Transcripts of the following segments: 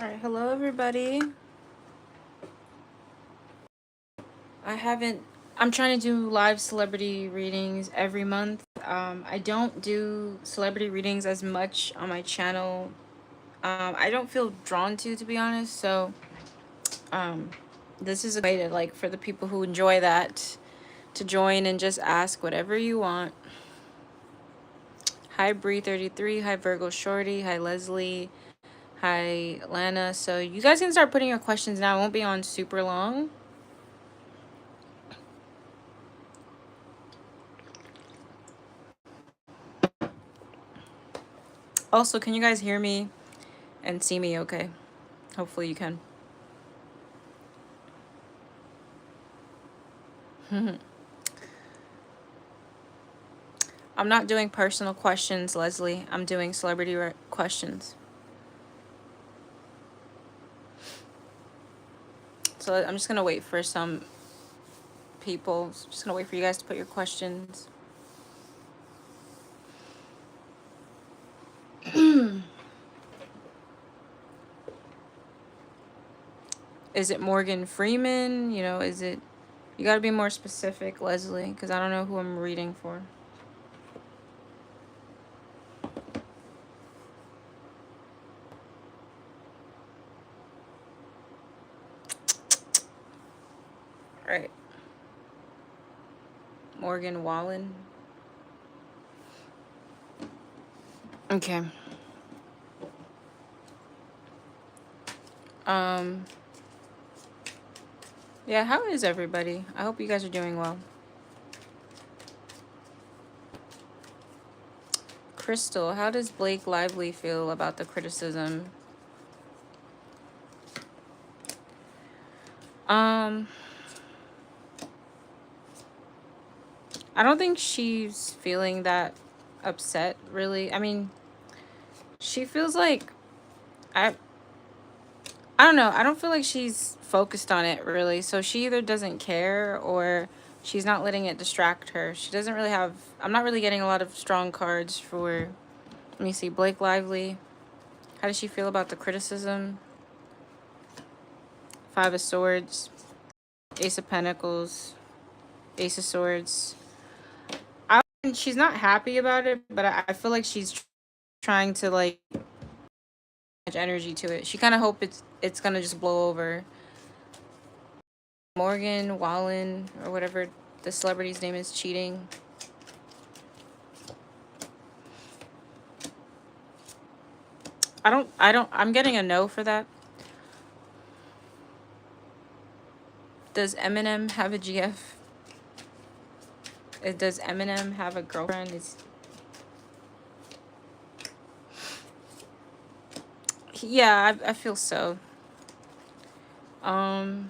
Alright, hello everybody. I'm trying to do live celebrity readings every month. I don't do celebrity readings as much on my channel. I don't feel drawn to be honest, so um, this is a way to, like, for the people who enjoy that to join and just ask whatever you want. Hi Bree33, hi Virgo Shorty, hi Leslie, hi Lana. So you guys can start putting your questions now. It won't be on super long. Also, can you guys hear me and see me okay? Hopefully you can. I'm not doing personal questions, Leslie. I'm doing celebrity questions. So I'm just going to wait for some people. Just going to wait for you guys to put your questions. Is it Morgan Freeman? You know, is it... You got to be more specific, Leslie, because I don't know who I'm reading for. All right. Morgan Wallen. Okay. Yeah, how is everybody? I hope you guys are doing well. Crystal, how does Blake Lively feel about the criticism? I don't think she's feeling that upset, really. I mean, she feels like... I don't know. I don't feel like she's focused on it, really. So she either doesn't care or she's not letting it distract her. She doesn't really have... I'm not really getting a lot of strong cards for... Let me see. Blake Lively. How does she feel about the criticism? Five of Swords. Ace of Pentacles. Ace of Swords. She's not happy about it, but I feel like she's trying to, like, much energy to it. She kind of hope it's gonna just blow over. Morgan Wallen, or whatever the celebrity's name is, cheating. I'm getting a no for that. Does Eminem have a GF? Does Eminem have a girlfriend? Yeah, I feel so. I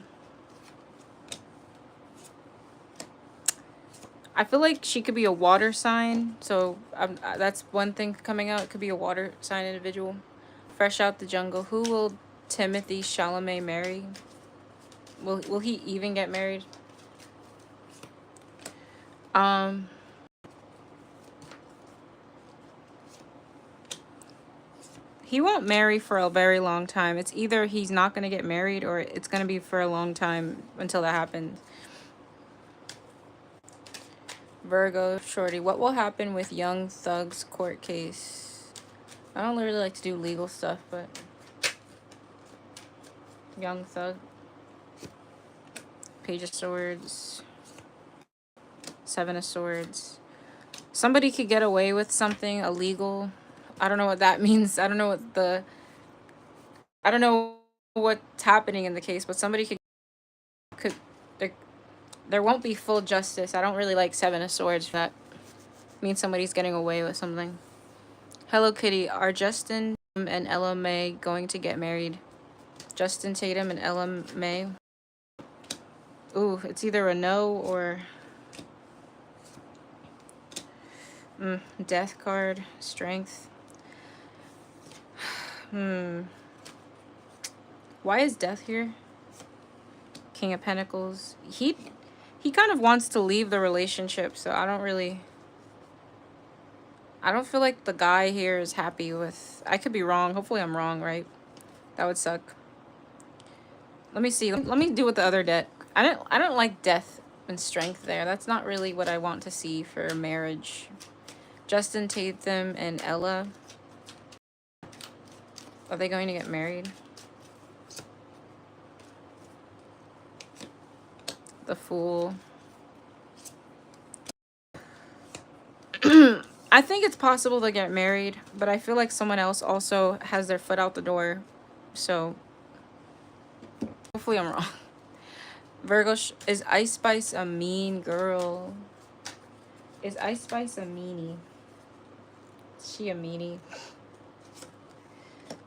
feel like she could be a water sign, so that's one thing coming out. It could be a water sign individual. Fresh out the jungle. Who will Timothy Chalamet marry? Will he even get married? He won't marry for a very long time. It's either he's not going to get married or it's going to be for a long time until that happens. Virgo Shorty, what will happen with Young Thug's court case? I don't really like to do legal stuff, but Young Thug. Page of Swords. Seven of Swords. Somebody could get away with something illegal. I don't know what that means. I don't know what's happening in the case, but somebody could there won't be full justice. I don't really like Seven of Swords. That means somebody's getting away with something. Hello Kitty, are Justin and Ella May going to get married? Justin Tatum and Ella May. Ooh, it's either a no or... Death card. Strength. Why is Death here? King of Pentacles. He kind of wants to leave the relationship, so I don't feel like the guy here is happy with... I could be wrong. Hopefully I'm wrong, right? That would suck. Let me see. Let me do with the other deck. I don't like death and strength there. That's not really what I want to see for marriage. Justin Tatum and Ella. Are they going to get married? The Fool. I think it's possible to get married, but I feel like someone else also has their foot out the door. So, hopefully I'm wrong. Virgo, is Ice Spice a mean girl? Is Ice Spice a meanie? Is she a meanie?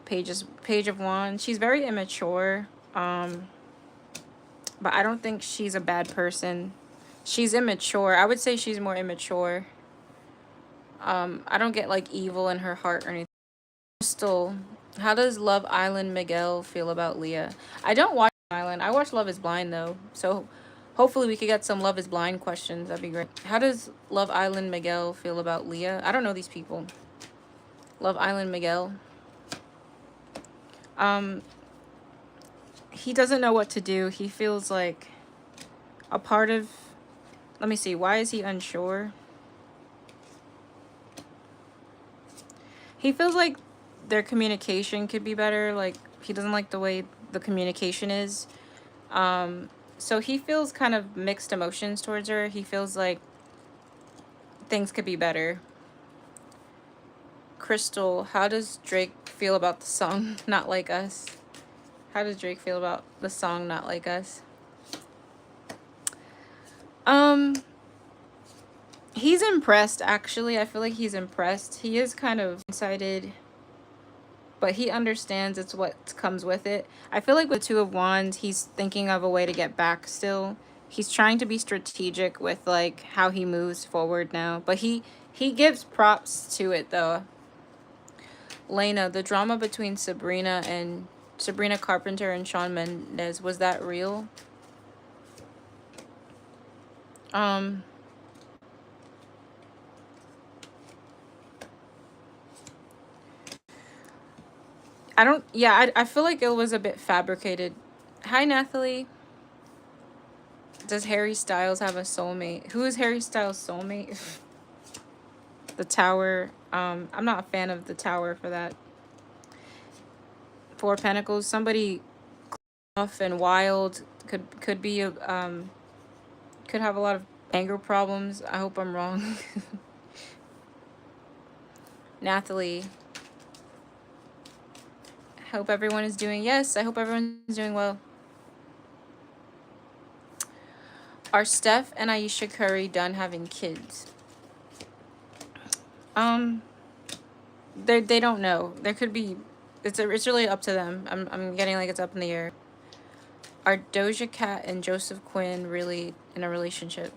Page of Wands. She's very immature. But I don't think she's a bad person. She's immature. I would say she's more immature. I don't get like evil in her heart or anything. Crystal, how does Love Island Miguel feel about Leah? I don't watch Island. I watch Love is Blind though. So hopefully we could get some Love is Blind questions. That'd be great. How does Love Island Miguel feel about Leah? I don't know these people. Love Island Miguel. He doesn't know what to do. He feels like a part of... Let me see. Why is he unsure? He feels like their communication could be better. Like, he doesn't like the way the communication is. So he feels kind of mixed emotions towards her. He feels like things could be better. Crystal, how does Drake feel about the song Not Like Us? How does Drake feel about the song Not Like Us? He's impressed, actually. I feel like he's impressed. He is kind of excited, but he understands it's what comes with it. I feel like with Two of Wands, he's thinking of a way to get back still. He's trying to be strategic with like how he moves forward now, but he gives props to it though. Lena, the drama between Sabrina Carpenter and Shawn Mendes, was that real? I feel like it was a bit fabricated. Hi, Nathalie. Does Harry Styles have a soulmate? Who is Harry Styles' soulmate? The Tower. I'm not a fan of the Tower for that. Four of Pentacles. Somebody off and wild could be a could have a lot of anger problems. I hope I'm wrong. Nathalie. Hope everyone is doing... Yes, I hope everyone's doing well. Are Steph and Aisha Curry done having kids? They don't know. There could be... It's really up to them. I'm getting like it's up in the air. Are Doja Cat and Joseph Quinn really in a relationship?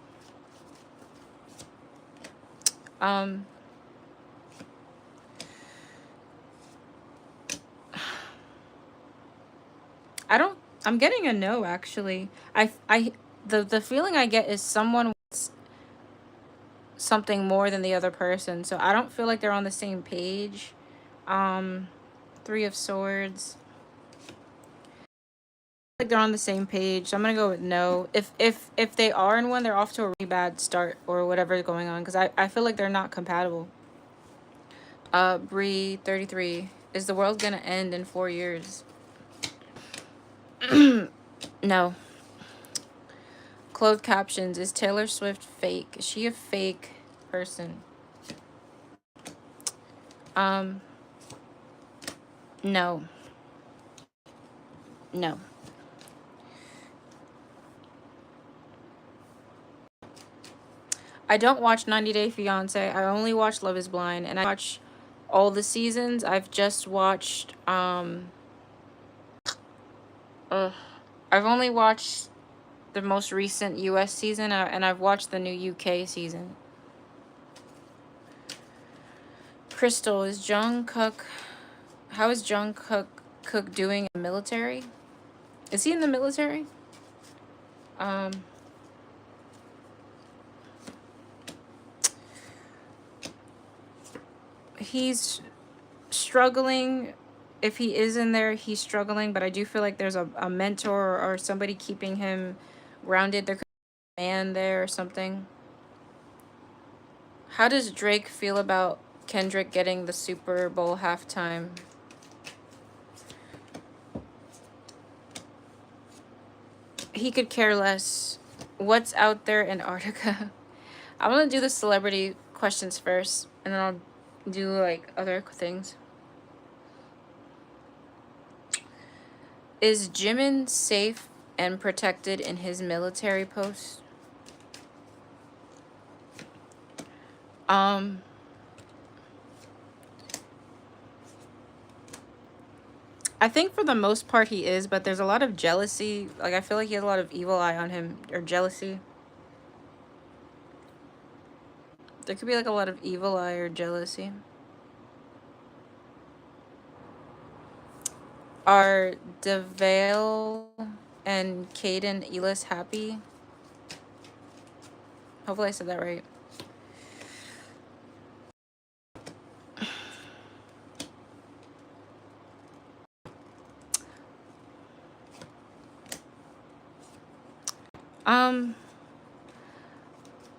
I'm getting a no, actually. The feeling I get is someone wants something more than the other person. So I don't feel like they're on the same page. Three of Swords. Like they're on the same page. So I'm gonna go with no. If they are in one, they're off to a really bad start or whatever is going on, because I feel like they're not compatible. Bree 33. Is the world gonna end in 4 years? No. Clothed captions. Is Taylor Swift fake? Is she a fake person? No. No. I don't watch 90 Day Fiance. I only watch Love is Blind, and I watch all the seasons. I've just watched I've only watched the most recent US season, and I've watched the new UK season. Crystal, is Jungkook... How is Jungkook doing in the military? Is he in the military? He's struggling if he is in there, he's struggling, but I do feel like there's a mentor or somebody keeping him grounded. There could be a man there or something. How does Drake feel about Kendrick getting the Super Bowl halftime? He could care less. What's out there in Antarctica? I'm gonna do the celebrity questions first, and then I'll do like other things. Is Jimin safe and protected in his military post? Um, I think for the most part he is, but there's a lot of jealousy. Like, I feel like he has a lot of evil eye on him, or jealousy. There could be like a lot of evil eye or jealousy. Are DeVale and Caden Elis happy? Hopefully I said that right.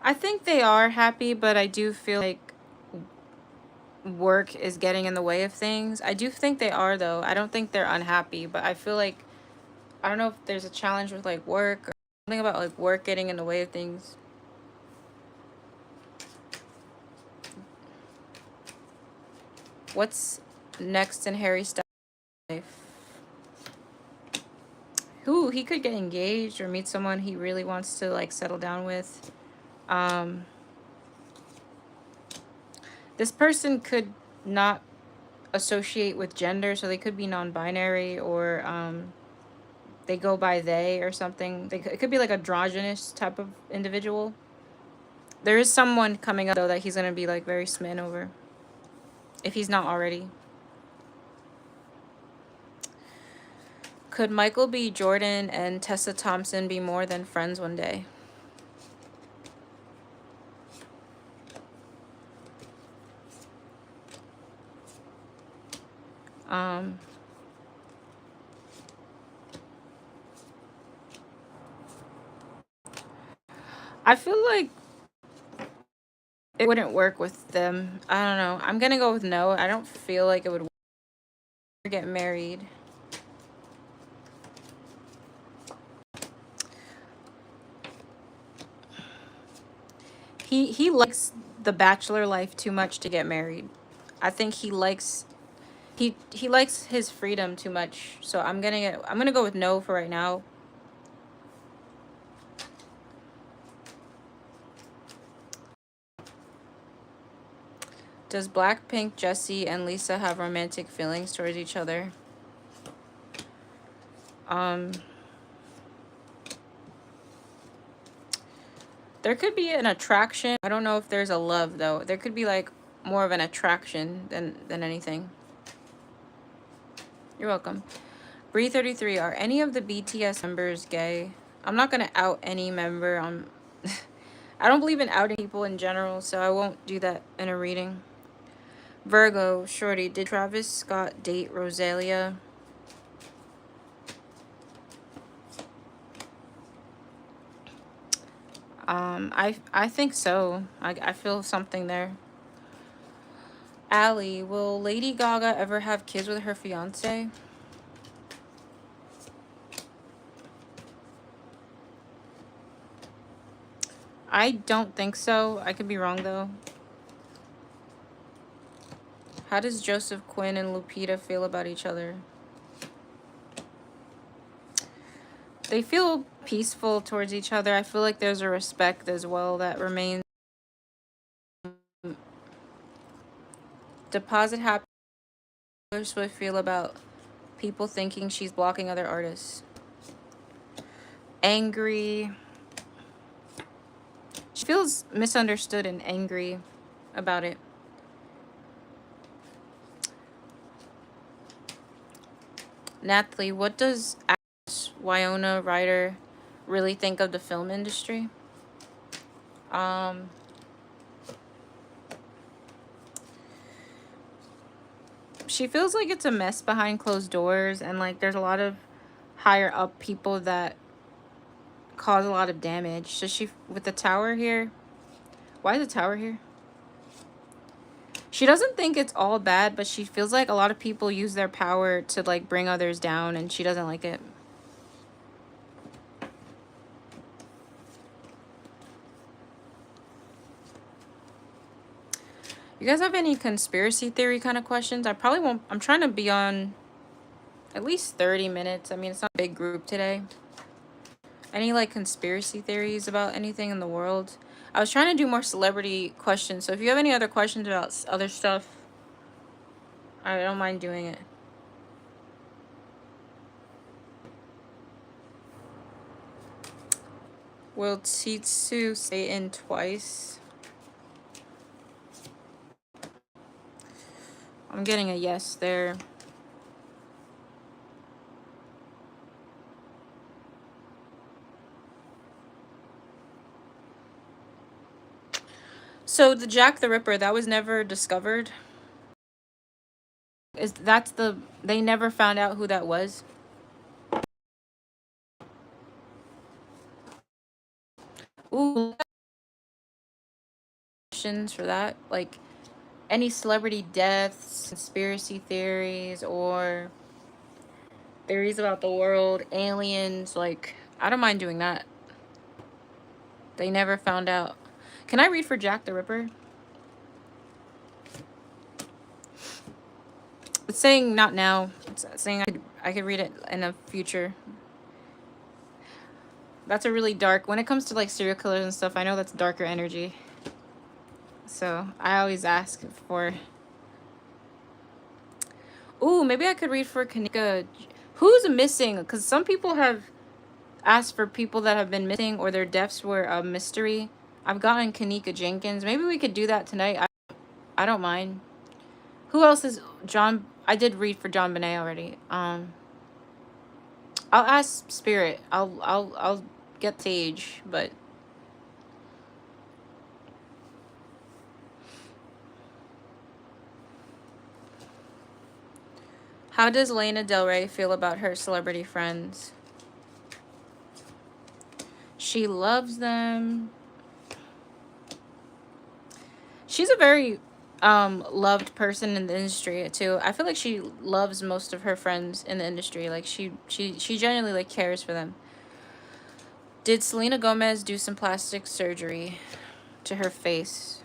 I think they are happy, but I do feel like work is getting in the way of things. I do think they are, though. I don't think they're unhappy, but I feel like, I don't know if there's a challenge with like work or something about like work getting in the way of things. What's next in Harry Styles' life? Who he could get engaged or meet someone he really wants to like settle down with. This person could not associate with gender, so they could be non-binary, or they go by they or something. It could be like a androgynous type of individual. There is someone coming up though that he's gonna be like very smitten over, if he's not already. Could Michael B. Jordan and Tessa Thompson be more than friends one day? I feel like it wouldn't work with them. I don't know. I'm gonna go with no. I don't feel like it would get married. He likes the bachelor life too much to get married. I think he likes his freedom too much. So I'm gonna go with no for right now. Does Blackpink, Jessie, and Lisa have romantic feelings towards each other? There could be an attraction. I don't know if there's a love though. There could be like more of an attraction than anything. You're welcome. Bree33, are any of the BTS members gay? I'm not gonna out any member. I don't believe in outing people in general, so I won't do that in a reading. Virgo, shorty, did Travis Scott date Rosalia? I think so. I feel something there. Allie, will Lady Gaga ever have kids with her fiance? I don't think so. I could be wrong though. How does Joseph Quinn and Lupita feel about each other? They feel peaceful towards each other. I feel like there's a respect as well that remains. Deposit happy. Taylor Swift feel about people thinking she's blocking other artists? Angry. She feels misunderstood and angry about it. Natalie, what does Winona Ryder really think of the film industry? she feels like it's a mess behind closed doors, and like there's a lot of higher up people that cause a lot of damage. So she, with the tower here, why is the tower here? She doesn't think it's all bad, but she feels like a lot of people use their power to like bring others down, and she doesn't like it. You guys have any conspiracy theory kind of questions? I probably won't. I'm trying to be on at least 30 minutes. I mean, it's not a big group today. Any like conspiracy theories about anything in the world? I was trying to do more celebrity questions. So if you have any other questions about other stuff, I don't mind doing it. Will Titsu say in twice? I'm getting a yes there. So the Jack the Ripper, that was never discovered? They never found out who that was? Ooh, questions for that? Like any celebrity deaths, conspiracy theories, or theories about the world, aliens, like I don't mind doing that. They never found out. Can I read for Jack the Ripper? It's saying not now. It's saying I could read it in the future. That's a really dark, when it comes to like serial killers and stuff, I know that's darker energy. So I always ask for. Ooh, maybe I could read for Kanika. Who's missing? Because some people have asked for people that have been missing or their deaths were a mystery. I've gotten Kanika Jenkins. Maybe we could do that tonight. I don't mind. Who else is John? I did read for John Bonet already. I'll ask Spirit. I'll get Sage, but how does Lana Del Rey feel about her celebrity friends? She loves them. She's a very loved person in the industry too. I feel like she loves most of her friends in the industry. Like she genuinely like cares for them. Did Selena Gomez do some plastic surgery to her face?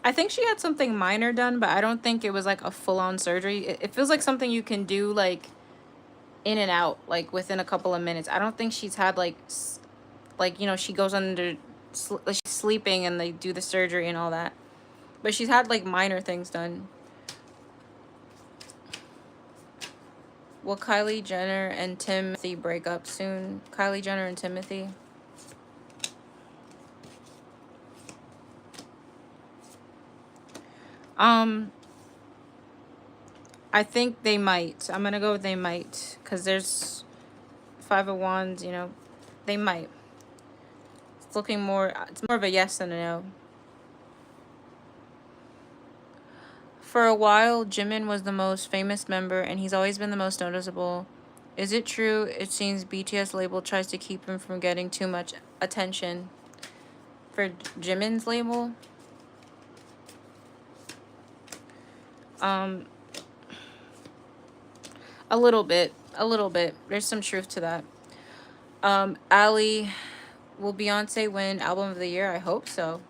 I think she had something minor done, but I don't think it was like a full-on surgery. It feels like something you can do like in and out, like within a couple of minutes. I don't think she's had like you know, she goes under like she's sleeping and they do the surgery and all that. But she's had like minor things done. Will Kylie Jenner and Timothy break up soon? Kylie Jenner and Timothy. I think they might. I'm gonna go with they might, because there's 5 of Wands, you know. They might. It's looking more, it's more of a yes than a no. For a while, Jimin was the most famous member, and he's always been the most noticeable. Is it true? It seems BTS label tries to keep him from getting too much attention. For Jimin's label, a little bit. There's some truth to that. Ali, will Beyonce win Album of the Year? I hope so.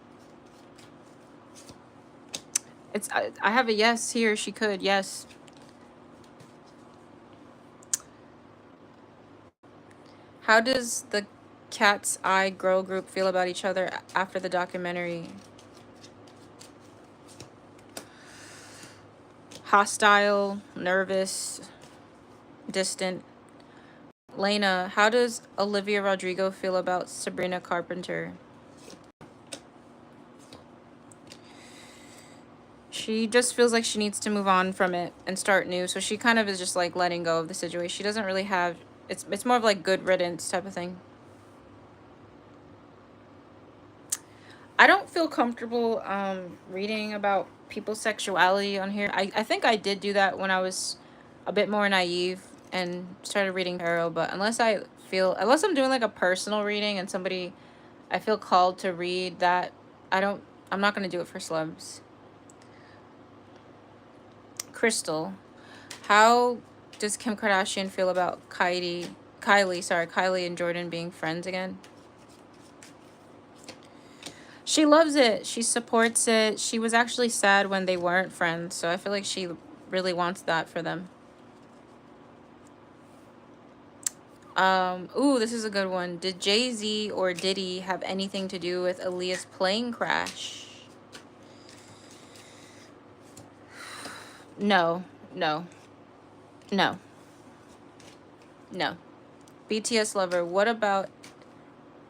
I have a yes here. She could, yes. How does the Cat's Eye girl group feel about each other after the documentary? Hostile, nervous, distant. Lena, how does Olivia Rodrigo feel about Sabrina Carpenter? She just feels like she needs to move on from it and start new. So she kind of is just like letting go of the situation. She doesn't really have, it's more of like good riddance type of thing. I don't feel comfortable reading about people's sexuality on here. I think I did do that when I was a bit more naive and started reading tarot, but unless I'm doing like a personal reading and somebody I feel called to read that, I'm not going to do it for celebs. Crystal, how does Kim Kardashian feel about Kylie and Jordan being friends again? She loves it. She supports it. She was actually sad when they weren't friends, so I feel like she really wants that for them. Ooh, this is a good one. Did Jay-Z or Diddy have anything to do with Aaliyah's plane crash? No, no, no, no. BTS lover, what about,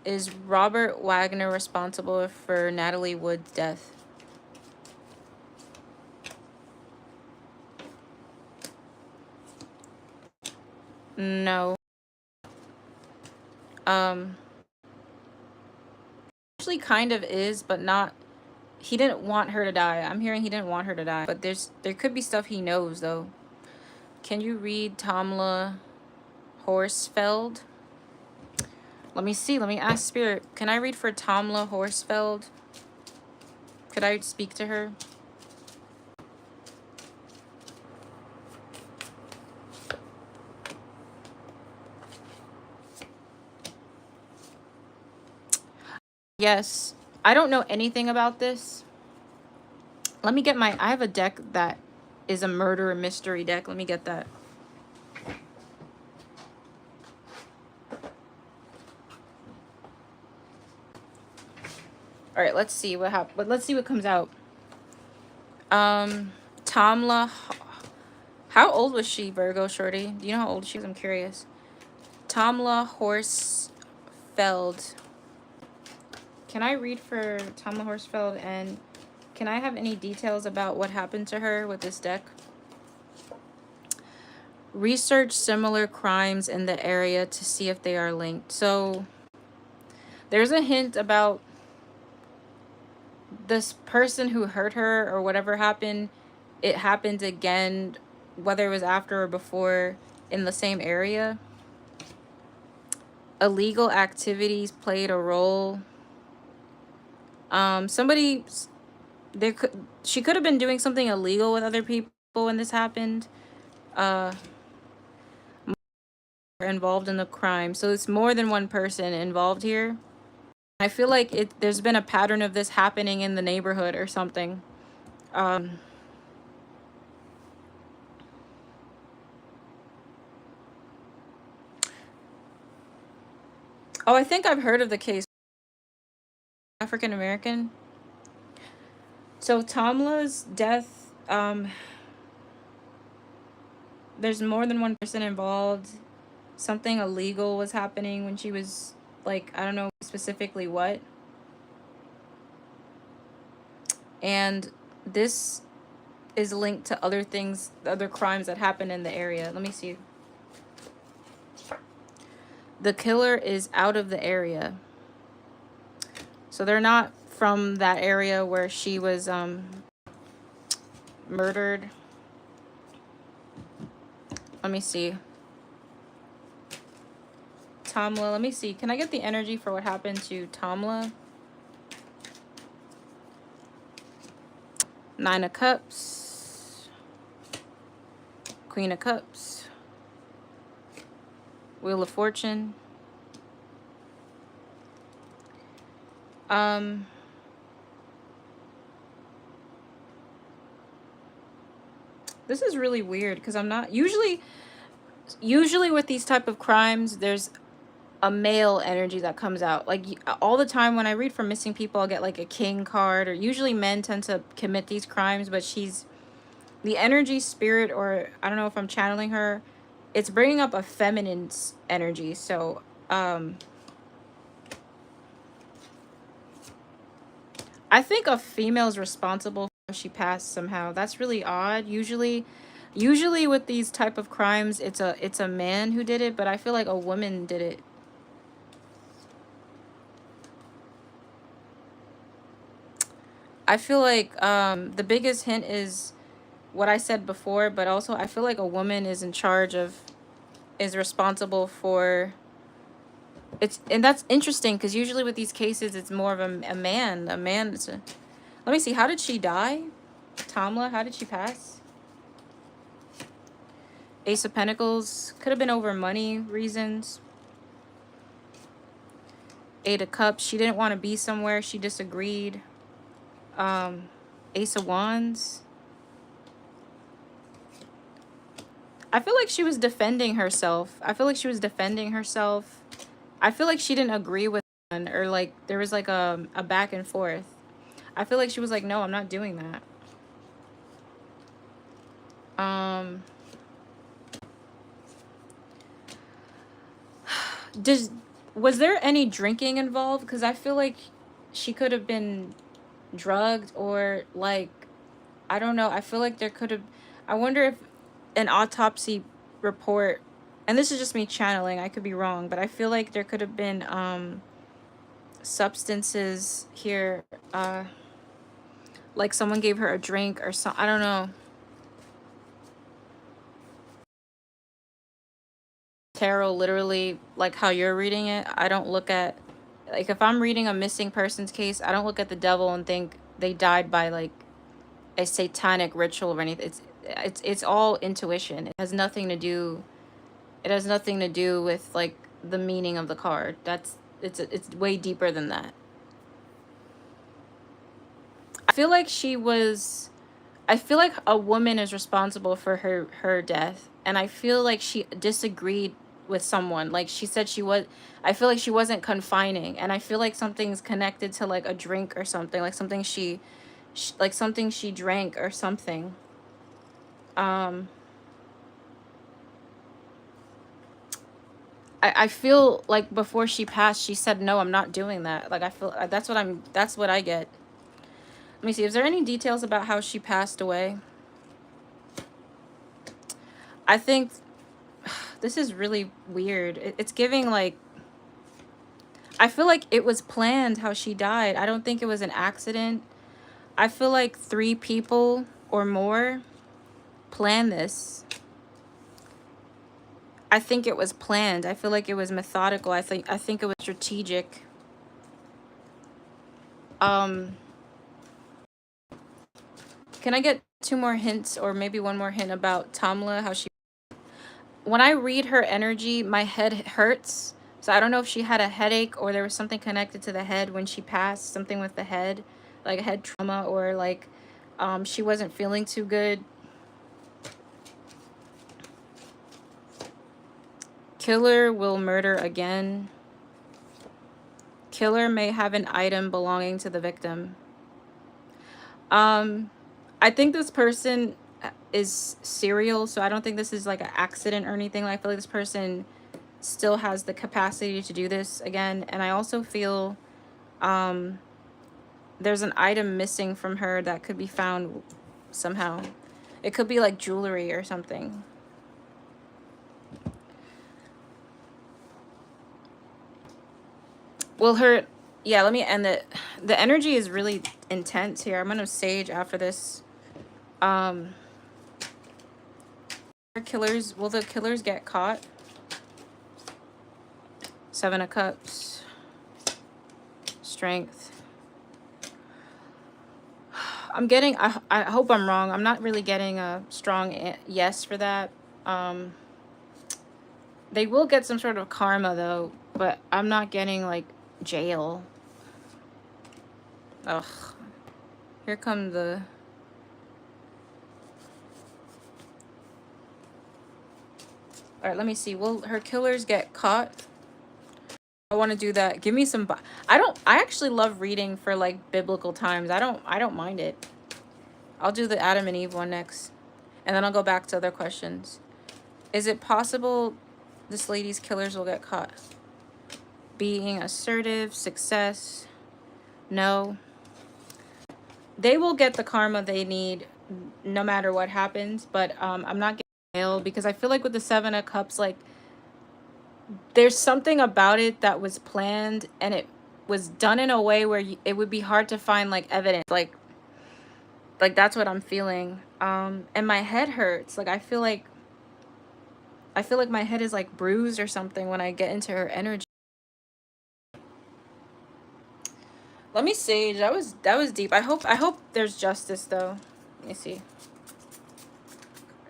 is Robert Wagner responsible for Natalie Wood's death? No. Actually kind of is, but not, he didn't want her to die. I'm hearing he didn't want her to die, but there could be stuff he knows though. Can you read Tamla Horsfeld? Let me see. Let me ask Spirit. Can I read for Tamla Horsfeld? Could I speak to her? Yes. I don't know anything about this. Let me get I have a deck that is a murder mystery deck. Let me get that. All right, let's see what happens. Let's see what comes out. Tamla, how old was she, Virgo Shorty? Do you know how old she was? I'm curious. Tamla Horsfeld. Can I read for Tamla Horsfeld, and can I have any details about what happened to her with this deck? Research similar crimes in the area to see if they are linked. So there's a hint about this person who hurt her or whatever happened. It happened again, whether it was after or before, in the same area. Illegal activities played a role. She could have been doing something illegal with other people when this happened. Involved in the crime, so it's more than one person involved here. I feel like there's been a pattern of this happening in the neighborhood or something. Oh, I think I've heard of the case. African American. So Tamla's death, there's more than one person involved. Something illegal was happening when she was, like, I don't know specifically what. And this is linked to other things, other crimes that happened in the area. Let me see. The killer is out of the area. So they're not from that area where she was murdered. Let me see. Tamla, let me see. Can I get the energy for what happened to Tamla? Nine of Cups. Queen of Cups. Wheel of Fortune. This is really weird because I'm not usually with these type of crimes, there's a male energy that comes out. Like all the time when I read for missing people, I'll get like a king card, or usually men tend to commit these crimes, but she's the energy spirit, or I don't know if I'm channeling her, it's bringing up a feminine energy. So I think a female is responsible she passed somehow. That's really odd. Usually with these type of crimes, it's a man who did it, but I feel like a woman did it. I feel like the biggest hint is what I said before, but also I feel like a woman is in charge of, is responsible for, it's, and that's interesting because usually with these cases it's more of a man. A man is a, let me see, how did she die? Tamla, how did she pass? Ace of Pentacles, could have been over money reasons. Eight of Cups, she didn't want to be somewhere, she disagreed. Ace of Wands, I feel like she was defending herself. I feel like she was defending herself. I feel like she didn't agree with one, or like there was like a back and forth. I feel like she was like, no, I'm not doing that. Was there any drinking involved? Because I feel like she could have been drugged, or like, I don't know. I feel like there could have, I wonder if an autopsy report, and this is just me channeling, I could be wrong, but I feel like there could have been substances here, like someone gave her a drink or something. I don't know. Tarot, literally, like how you're reading it, I don't look at, like if I'm reading a missing persons case, I don't look at the devil and think they died by like a satanic ritual or anything. It's all intuition. It has nothing to do, it has nothing to do with like the meaning of the card. That's, it's way deeper than that. I feel like she was, I feel like a woman is responsible for her death, and I feel like she disagreed with someone. Like she said she was, I feel like she wasn't confining, and I feel like something's connected to like a drink or something, like something like something she drank or something. I feel like before she passed, she said, no, I'm not doing that. Like I feel that's what I get. Let me see, is there any details about how she passed away? I think this is really weird. It's giving like, I feel like it was planned how she died. I don't think it was an accident. I feel like 3 people or more planned this. I think it was planned. I feel like it was methodical. I think it was strategic. Can I get 2 more hints, or maybe 1 more hint about Tamla, how she, when I read her energy, my head hurts. So I don't know if she had a headache or there was something connected to the head when she passed, something with the head, like head trauma, or like she wasn't feeling too good. Killer will murder again. Killer may have an item belonging to the victim. I think this person is serial, so I don't think this is like an accident or anything. I feel like this person still has the capacity to do this again. And I also feel there's an item missing from her that could be found somehow. It could be like jewelry or something. Well, her, yeah, let me end it. The energy is really intense here. I'm going to sage after this. Killers, will the killers get caught? 7 of Cups. Strength. I'm getting, I hope I'm wrong. I'm not really getting a strong yes for that. They will get some sort of karma though, but I'm not getting like jail. Ugh. Here come the... All right, let me see. Will her killers get caught? I want to do that. Give me some... I actually love reading for like biblical times. I don't mind it. I'll do the Adam and Eve one next. And then I'll go back to other questions. Is it possible this lady's killers will get caught? Being assertive, success. No. they will get the karma they need no matter what happens. But I'm not getting mail because I feel like with the Seven of Cups, like there's something about it that was planned and it was done in a way where it would be hard to find like evidence. Like that's what I'm feeling. And my head hurts. Like I feel like my head is like bruised or something when I get into her energy. Let me see. That was deep. I hope there's justice though. Let me see.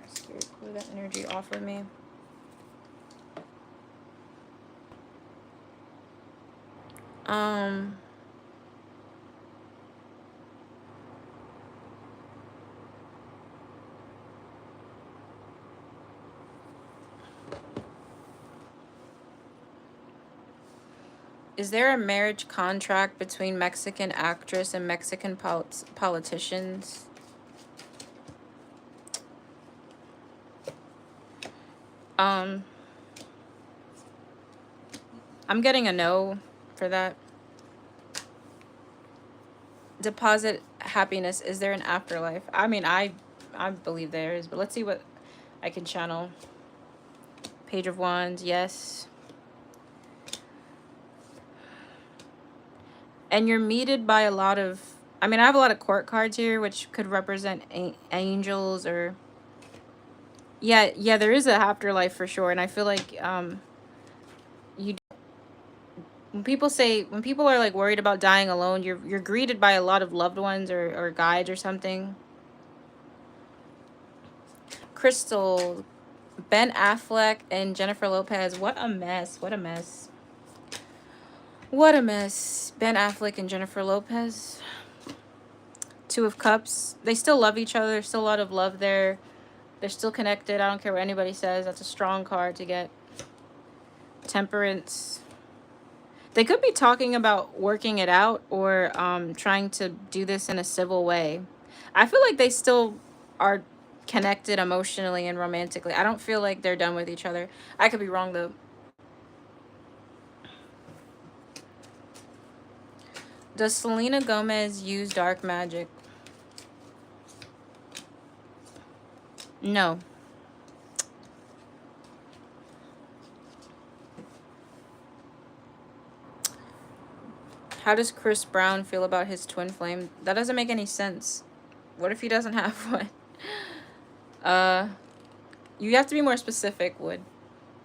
Scared, clear that energy off of me. Um is there a marriage contract between Mexican actress and Mexican politicians? Um I'm getting a no for that. Deposit happiness. Is there an afterlife? I mean, I believe there is, but let's see what I can channel. Page of Wands, yes. And you're meted by a lot of, I mean, I have a lot of court cards here, which could represent angels or, yeah, there is a afterlife for sure. And I feel like you when people are like worried about dying alone, you're greeted by a lot of loved ones or guides or something. Crystal, Ben Affleck and Jennifer Lopez. What a mess. What a mess. What a mess. Ben Affleck and Jennifer Lopez. Two of Cups. They still love each other. There's still a lot of love there. They're still connected. I don't care what anybody says. That's a strong card to get. Temperance. They could be talking about working it out or trying to do this in a civil way. I feel like they still are connected emotionally and romantically. I don't feel like they're done with each other. I could be wrong though. Does Selena Gomez use dark magic? No. How does Chris Brown feel about his twin flame? That doesn't make any sense. What if he doesn't have one? Uh, you have to be more specific, Wood.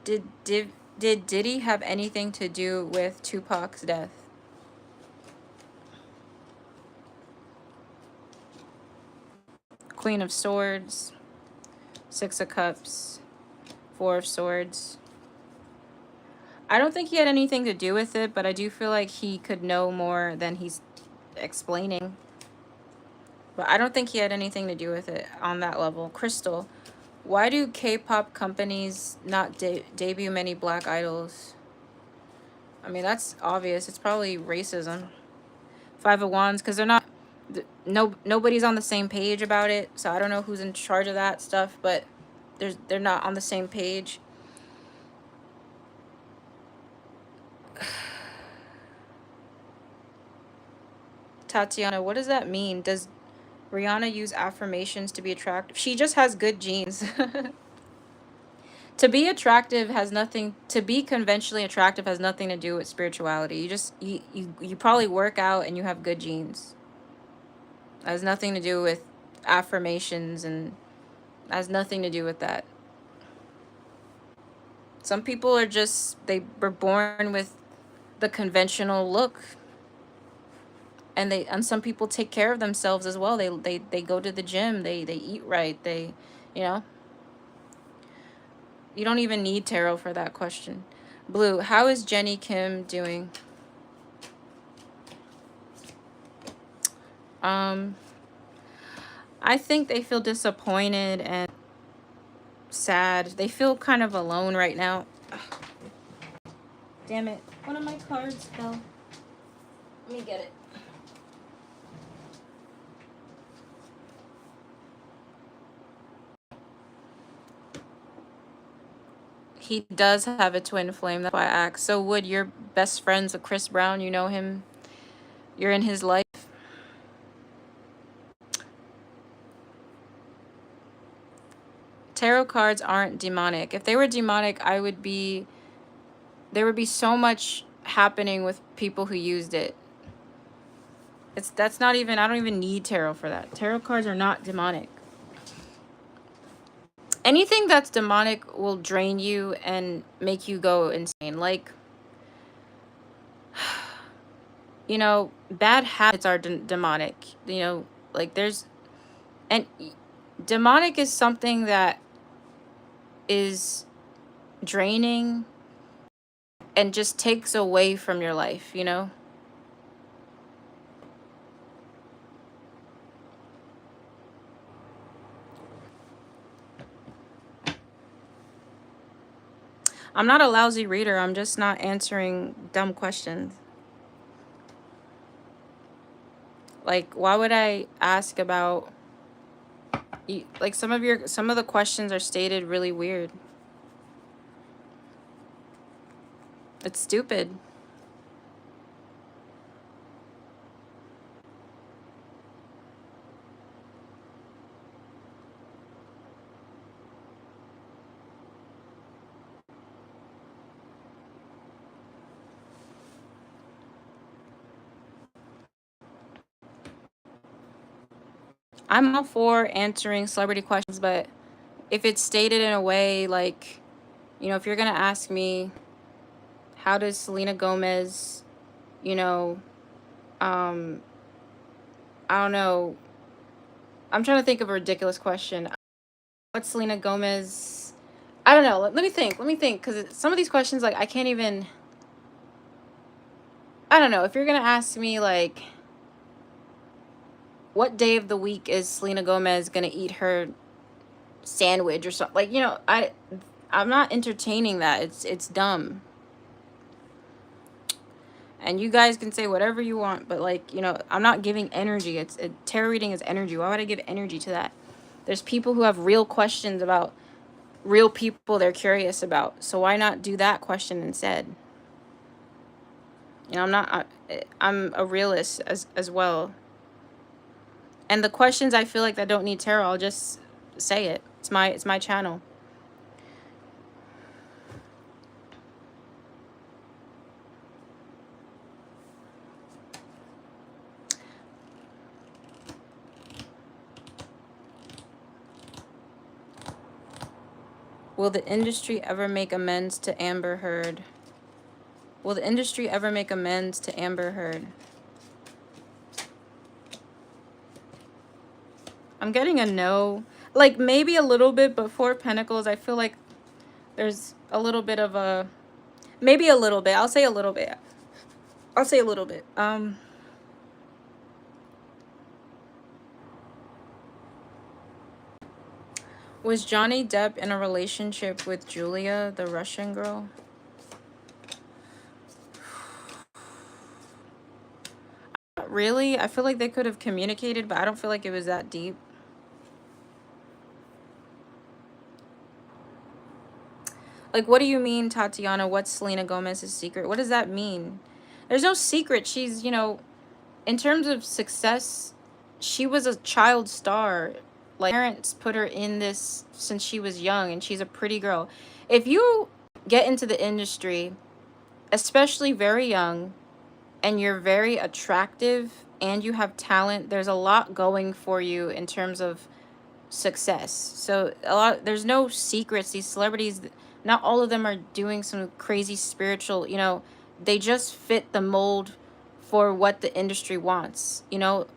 Did Diddy have anything to do with Tupac's death? Queen of Swords, Six of Cups, Four of Swords. I don't think he had anything to do with it, but I do feel like he could know more than he's explaining. But I don't think he had anything to do with it on that level. Crystal, why do K-pop companies not debut many black idols? I mean, that's obvious. It's probably racism. Five of Wands, because they're not, nobody's on the same page about it. So I don't know who's in charge of that stuff, but they're not on the same page. Tatiana, what does that mean? Does Rihanna use affirmations to be attractive? She just has good genes. To be attractive has nothing, to be conventionally attractive has nothing to do with spirituality. You probably work out and you have good genes. It has nothing to do with affirmations and has nothing to do with that. Some people are just, they were born with the conventional look. And some people take care of themselves as well. They go to the gym, they eat right, they, you know. You don't even need tarot for that question. Blue, how is Jenny Kim doing? I think they feel disappointed and sad. They feel kind of alone right now. Ugh. Damn it. One of my cards fell. Let me get it. He does have a twin flame. That's why I asked. So, Wood, you're best friends with Chris Brown. You know him. You're in his life. cards aren't demonic. If they were demonic, there would be so much happening with people who used it. That's not even, I don't even need tarot for that. Tarot cards are not demonic. Anything that's demonic will drain you and make you go insane. Like, you know, bad habits are demonic. You know, like and demonic is something that is draining and just takes away from your life, you know? I'm not a lousy reader. I'm just not answering dumb questions. Like, why would I ask about like some of the questions are stated really weird. It's stupid. I'm all for answering celebrity questions, but if it's stated in a way like, you know, if you're gonna ask me, how does Selena Gomez, you know, um, I don't know. I'm trying to think of a ridiculous question. What's Selena Gomez? I don't know. Let me think. Let me think, because some of these questions, like, I can't even. I don't know. If you're gonna ask me, like, what day of the week is Selena Gomez gonna eat her sandwich or something, like, you know, I'm not entertaining that. It's dumb. And you guys can say whatever you want, but, like, you know, I'm not giving energy. Tarot reading is energy. Why would I give energy to that? There's people who have real questions about real people they're curious about. So why not do that question instead? You know, I'm a realist as well. And the questions I feel like that don't need tarot, I'll just say it. It's my channel. Will the industry ever make amends to Amber Heard? Will the industry ever make amends to Amber Heard? I'm getting a no. Like, maybe a little bit, but Four of Pentacles, I feel like there's a little bit of a... Maybe a little bit. I'll say a little bit. I'll say a little bit. Was Johnny Depp in a relationship with Julia, the Russian girl? Not really. I feel like they could have communicated, but I don't feel like it was that deep. Like, what do you mean, Tatiana? What's Selena Gomez's secret? What does that mean? There's no secret. She's, you know, in terms of success, she was a child star. Like, parents put her in this since she was young, and she's a pretty girl. If you get into the industry, especially very young, and you're very attractive and you have talent, there's a lot going for you in terms of success. So there's no secrets. These celebrities, not all of them are doing some crazy spiritual, you know, they just fit the mold for what the industry wants. You know,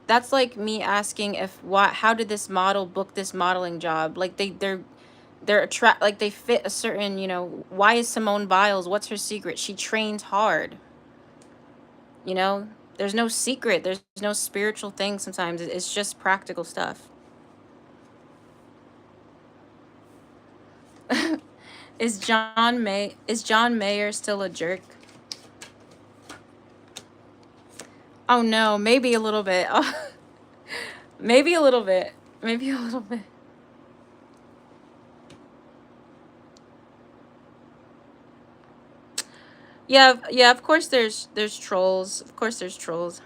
that's like me asking how did this model book this modeling job? Like, like they fit a certain, you know, why is Simone Biles, what's her secret? She trains hard. You know, there's no secret. There's no spiritual thing sometimes. It's just practical stuff. Is John Mayer still a jerk? Oh no, maybe a little bit. Maybe a little bit. Maybe a little bit. Yeah, yeah, of course there's trolls. Of course there's trolls.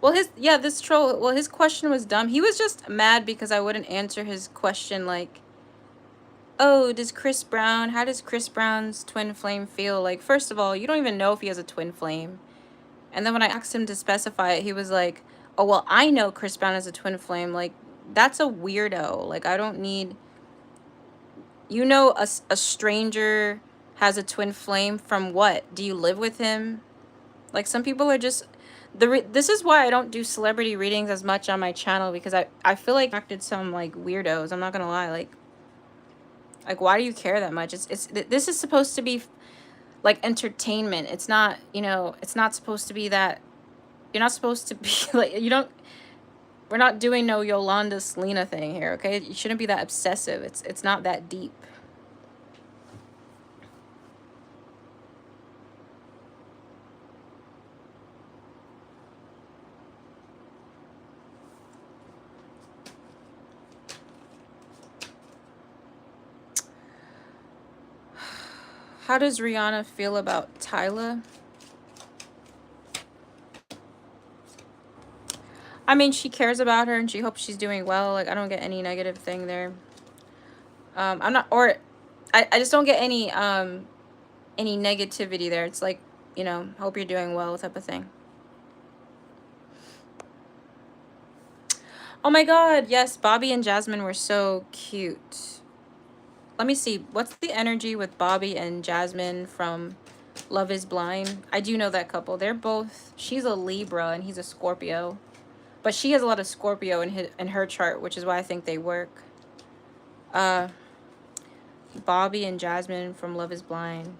Well, yeah, this troll, well, his question was dumb. He was just mad because I wouldn't answer his question like, oh, how does Chris Brown's twin flame feel? Like, first of all, you don't even know if he has a twin flame. And then when I asked him to specify it, he was like, oh, well, I know Chris Brown has a twin flame. Like, that's a weirdo. Like, I don't need, a stranger has a twin flame from what? Do you live with him? Like, some people are just, this is why I don't do celebrity readings as much on my channel, because I feel like I attracted some, like, weirdos. I'm not gonna lie. Like, why do you care that much? This is supposed to be like entertainment. It's not, it's not supposed to be that. You're not supposed to be like, we're not doing no Yolanda Selena thing here, okay? You shouldn't be that obsessive. It's not that deep. How does Rihanna feel about Tyla? I mean, she cares about her and she hopes she's doing well. Like, I don't get any negative thing there. I'm not, or I just don't get any negativity there. It's like, hope you're doing well type of thing. Oh my god, yes, Bobby and Jasmine were so cute. Let me see. What's the energy with Bobby and Jasmine from Love is Blind? I do know that couple. They're both, she's a Libra and he's a Scorpio. But she has a lot of Scorpio in her chart, which is why I think they work. Bobby and Jasmine from Love is Blind.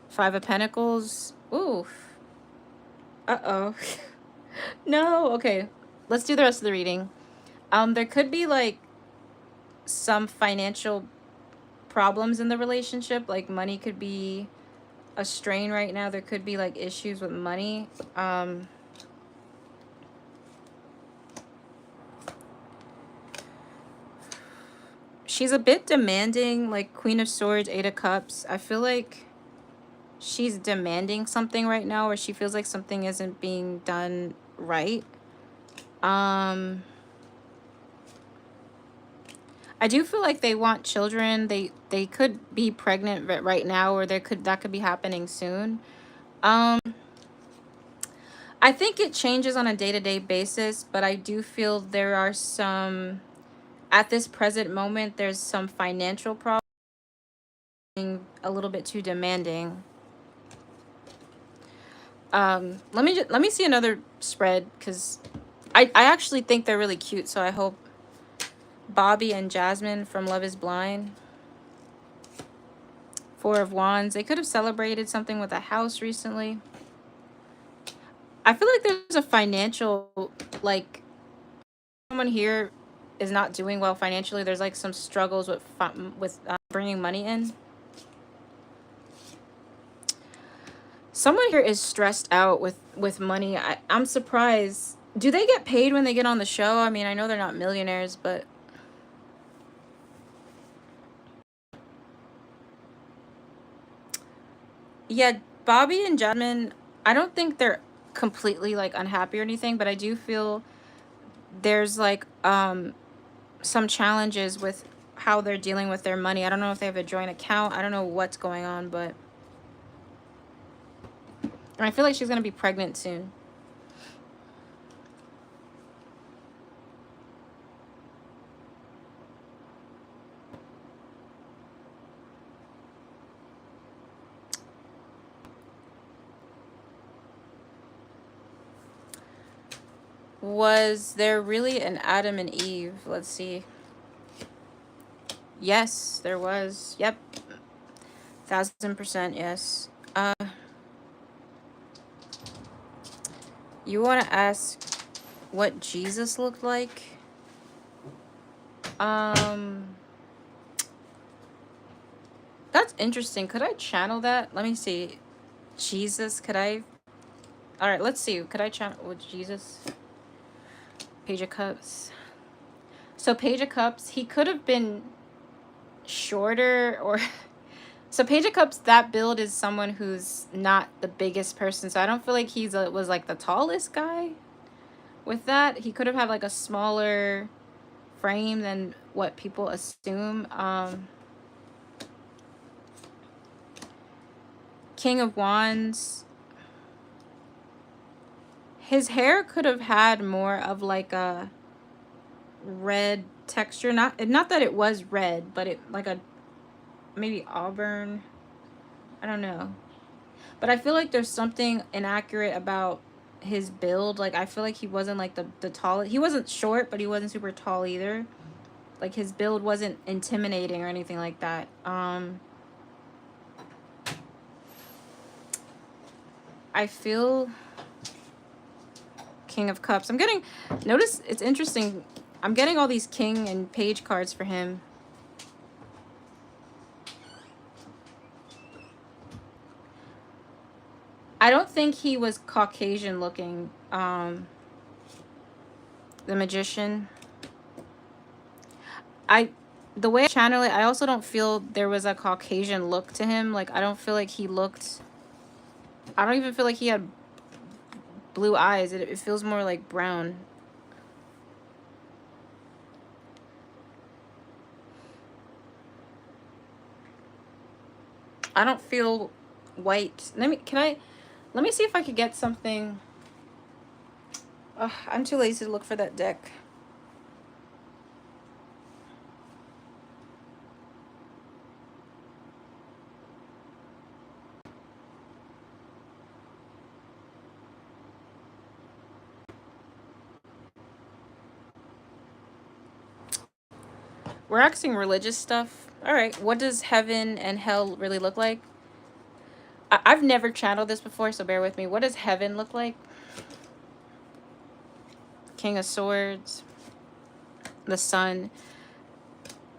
Five of Pentacles. Oof. Uh-oh. No. Okay. Let's do the rest of the reading. There could be, like, some financial problems in the relationship. Like, money could be a strain right now. There could be, like, issues with money. She's a bit demanding, like Queen of Swords, Eight of Cups. I feel like she's demanding something right now, or she feels like something isn't being done right. I do feel like they want children. They could be pregnant right now, or that could be happening soon. I think it changes on a day-to-day basis, but I do feel there are some, at this present moment, there's some financial problems, a little bit too demanding. Let me see another spread, because I actually think they're really cute, so I hope Bobby and Jasmine from Love is Blind. Four of Wands. They could have celebrated something with a house recently. I feel like there's a financial, like, someone here is not doing well financially. There's, like, some struggles with bringing money in. Someone here is stressed out with money. I'm surprised. Do they get paid when they get on the show? I mean, I know they're not millionaires, but yeah, Bobby and Jasmine, I don't think they're completely, like, unhappy or anything, but I do feel there's, like, some challenges with how they're dealing with their money. I don't know if they have a joint account. I don't know what's going on, but I feel like she's going to be pregnant soon. Was there really an Adam and Eve? Let's see. Yes, there was. Yep. 1000% yes. You want to ask what Jesus looked like? That's interesting. Could I channel that? Let me see. Jesus, could I? All right, let's see. Could I channel with Jesus? Page of Cups. So Page of Cups, he could have been shorter, or So Page of Cups, that build is someone who's not the biggest person. So I don't feel like was like the tallest guy with that. He could have had like a smaller frame than what people assume. King of Wands. His hair could have had more of like a red texture. Not that it was red, but it like a maybe auburn. I don't know. But I feel like there's something inaccurate about his build. Like I feel like he wasn't like the tallest. He wasn't short, but he wasn't super tall either. Like his build wasn't intimidating or anything like that. I feel King of Cups. I'm getting, notice it's interesting. I'm getting all these King and Page cards for him. I don't think he was Caucasian looking. The Magician. The way I channel it, I also don't feel there was a Caucasian look to him. Like, I don't feel like he looked... I don't even feel like he had blue eyes. It feels more like brown. I don't feel white. Let me see if I could get something. I'm too lazy to look for that deck. We're asking religious stuff. All right, what does heaven and hell really look like? I've never channeled this before, so bear with me. What does heaven look like? King of Swords. The sun.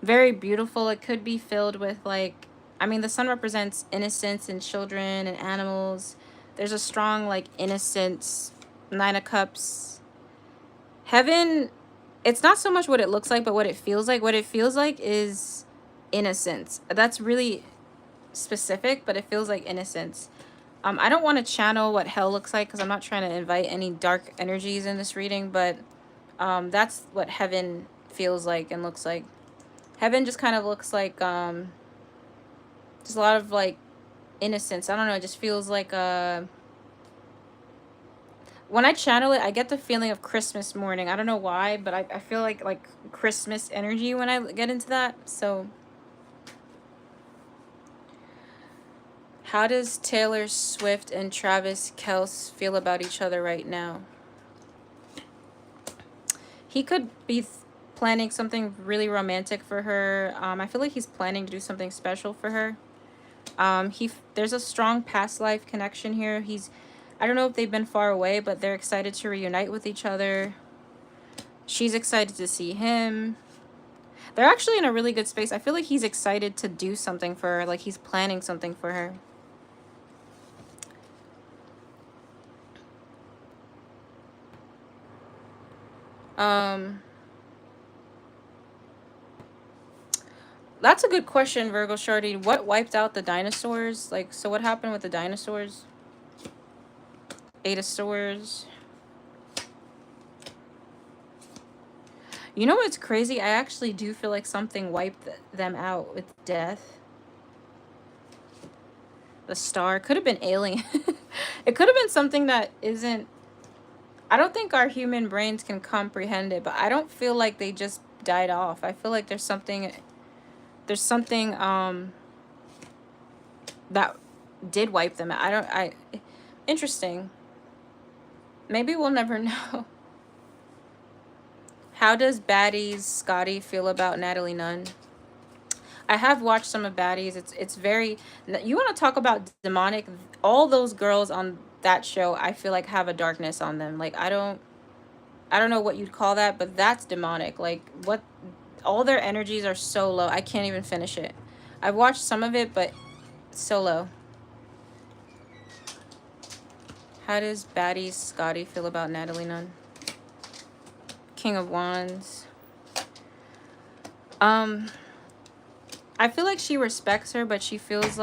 Very beautiful. It could be filled with like... I mean, the sun represents innocence and children and animals. There's a strong like innocence. Nine of Cups. Heaven... It's not so much what it looks like, but what it feels like. What it feels like is innocence. That's really specific, but it feels like innocence. I don't want to channel what hell looks like because I'm not trying to invite any dark energies in this reading, but that's what heaven feels like and looks like. Heaven just kind of looks like just a lot of like innocence. I don't know, it just feels like when I channel it, I get the feeling of Christmas morning. I don't know why, but I feel like Christmas energy when I get into that. So how does Taylor Swift and Travis Kelce feel about each other right now? He could be planning something really romantic for her. I feel like he's planning to do something special for her. There's a strong past life connection here. I don't know if they've been far away, but they're excited to reunite with each other. She's excited to see him. They're actually in a really good space. I feel like he's excited to do something for her. Like he's planning something for her. That's a good question, Virgo Shorty. What wiped out the dinosaurs? Like, so what happened with the dinosaurs? Eight of Swords. You know what's crazy? I actually do feel like something wiped them out with death. The Star. Could have been alien. It could have been something that isn't... I don't think our human brains can comprehend it, but I don't feel like they just died off. I feel like there's something that did wipe them out. Interesting. Maybe we'll never know. How does Baddies Scotty feel about Natalie Nunn? I have watched some of Baddies. It's very... You want to talk about demonic? All those girls on that show, I feel like have a darkness on them. Like, I don't know what you'd call that, but that's demonic. Like, what... All their energies are so low. I can't even finish it. I've watched some of it, but it's so low. How does Baddies Scotty feel about Natalie Nunn? King of Wands. I feel like she respects her, but she feels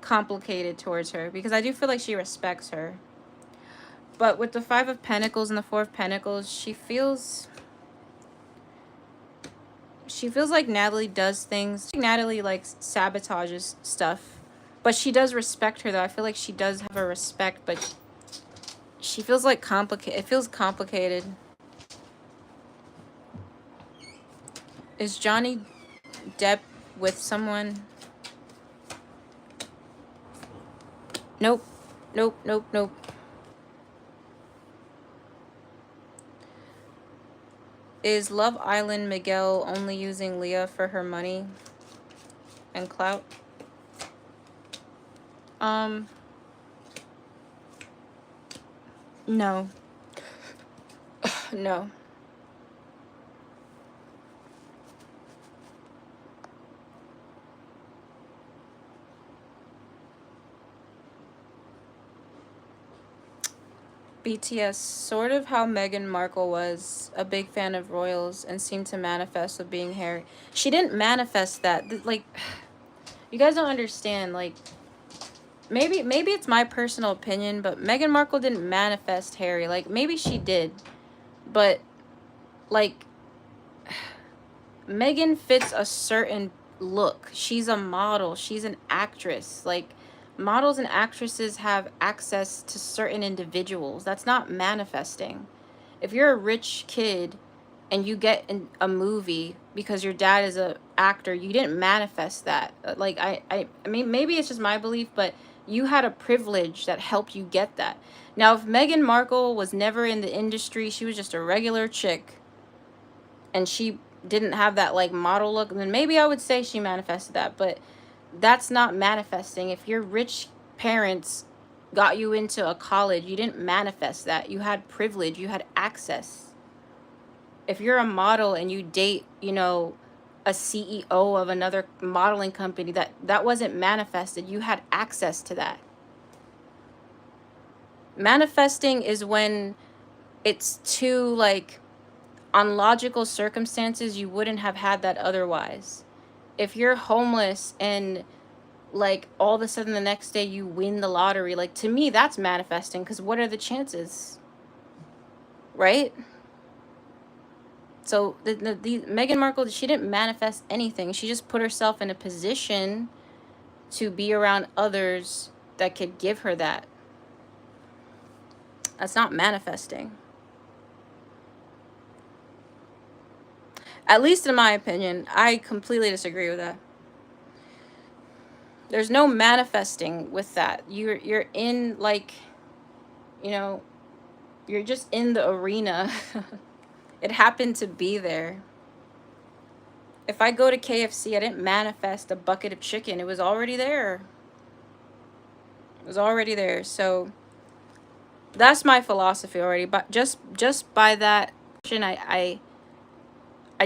complicated towards her, because I do feel like she respects her. But with the Five of Pentacles and the Four of Pentacles, she feels like Natalie does things. Natalie like sabotages stuff, but she does respect her though. I feel like she does have her respect, but she feels like complicated. It feels complicated. Is Johnny Depp with someone? Nope. Nope, nope, nope. Is Love Island Miguel only using Leah for her money and clout? No. No. BTS, sort of how Meghan Markle was a big fan of royals and seemed to manifest with being Harry. She didn't manifest that. Like, you guys don't understand. Like, maybe it's my personal opinion, but Meghan Markle didn't manifest Harry. Like, maybe she did, but like, Meghan fits a certain look. She's a model. She's an actress. Like, models and actresses have access to certain individuals. That's not manifesting. If you're a rich kid and you get in a movie because your dad is a actor, you didn't manifest that. Like, I mean, maybe it's just my belief, but you had a privilege that helped you get that. Now, if Meghan Markle was never in the industry, she was just a regular chick, and she didn't have that like model look, then maybe I would say she manifested that. But that's not manifesting. If your rich parents got you into a college, you didn't manifest that. You had privilege, you had access. If you're a model and you date, you know, a CEO of another modeling company, that wasn't manifested. You had access to that. Manifesting is when it's too like on logical circumstances, you wouldn't have had that otherwise. If you're homeless and like all of a sudden the next day you win the lottery, like, to me that's manifesting, because what are the chances, right? So the Meghan Markle, she didn't manifest anything. She just put herself in a position to be around others that could give her that. That's not manifesting. At least in my opinion. I completely disagree with that. There's no manifesting with that. You're in, like, you know, you're just in the arena. It happened to be there. If I go to KFC, I didn't manifest a bucket of chicken. It was already there. It was already there. So that's my philosophy already. But just by that, I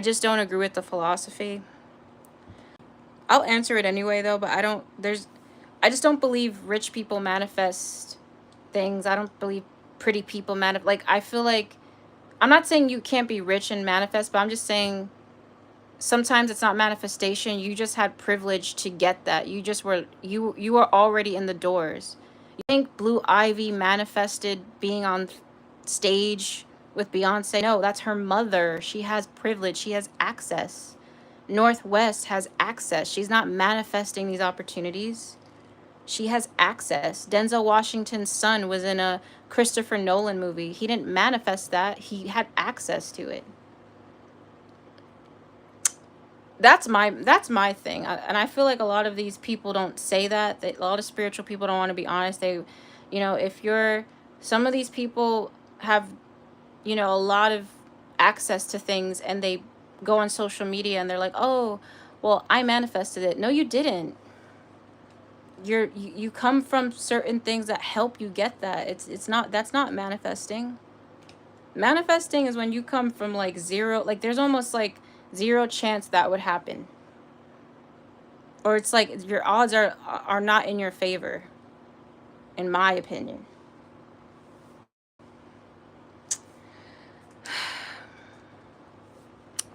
just don't agree with the philosophy. I'll answer it anyway though, but I just don't believe rich people manifest things. I don't believe pretty people manifest. Like, I feel like, I'm not saying you can't be rich and manifest, but I'm just saying sometimes it's not manifestation. You just had privilege to get that. You were already in the doors. You think Blue Ivy manifested being on stage with Beyonce? No, that's her mother. She has privilege. She has access. Northwest has access. She's not manifesting these opportunities. She has access. Denzel Washington's son was in a Christopher Nolan movie. He didn't manifest that. He had access to it. That's my thing. And I feel like a lot of these people don't say that. A lot of spiritual people don't want to be honest. They, you know, if you're, some of these people have, you know, a lot of access to things, and they go on social media and they're like, oh, well, I manifested it. No, you didn't. You come from certain things that help you get that. It's not, that's not manifesting. Manifesting is when you come from like zero, like there's almost like zero chance that would happen, or it's like your odds are not in your favor, in my opinion.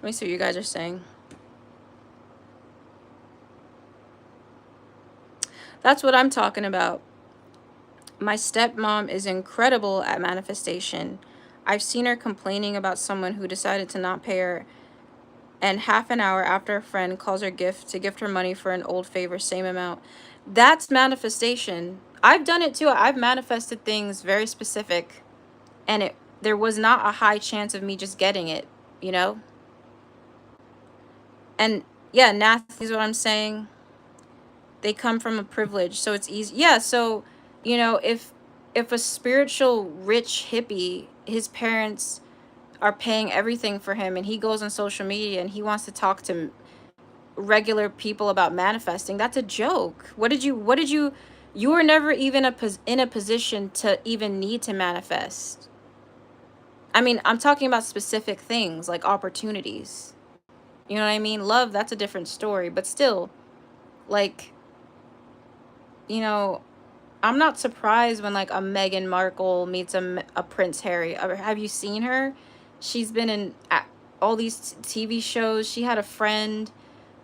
me see what you guys are saying. That's what I'm talking about. My stepmom is incredible at manifestation. I've seen her complaining about someone who decided to not pay her, and half an hour after a friend calls her gift her money for an old favor, same amount. That's manifestation. I've done it too. I've manifested things very specific, and there was not a high chance of me just getting it, you know? And yeah, Nath is what I'm saying. They come from a privilege, so it's easy. Yeah, so if a spiritual rich hippie, his parents are paying everything for him, and he goes on social media and he wants to talk to regular people about manifesting, that's a joke. You were never even in a position to even need to manifest. I mean, I'm talking about specific things like opportunities. You know what I mean? Love, that's a different story, but still, like, you know, I'm not surprised when like a Meghan Markle meets a Prince Harry. Have you seen her? She's been in all these TV shows. She had a friend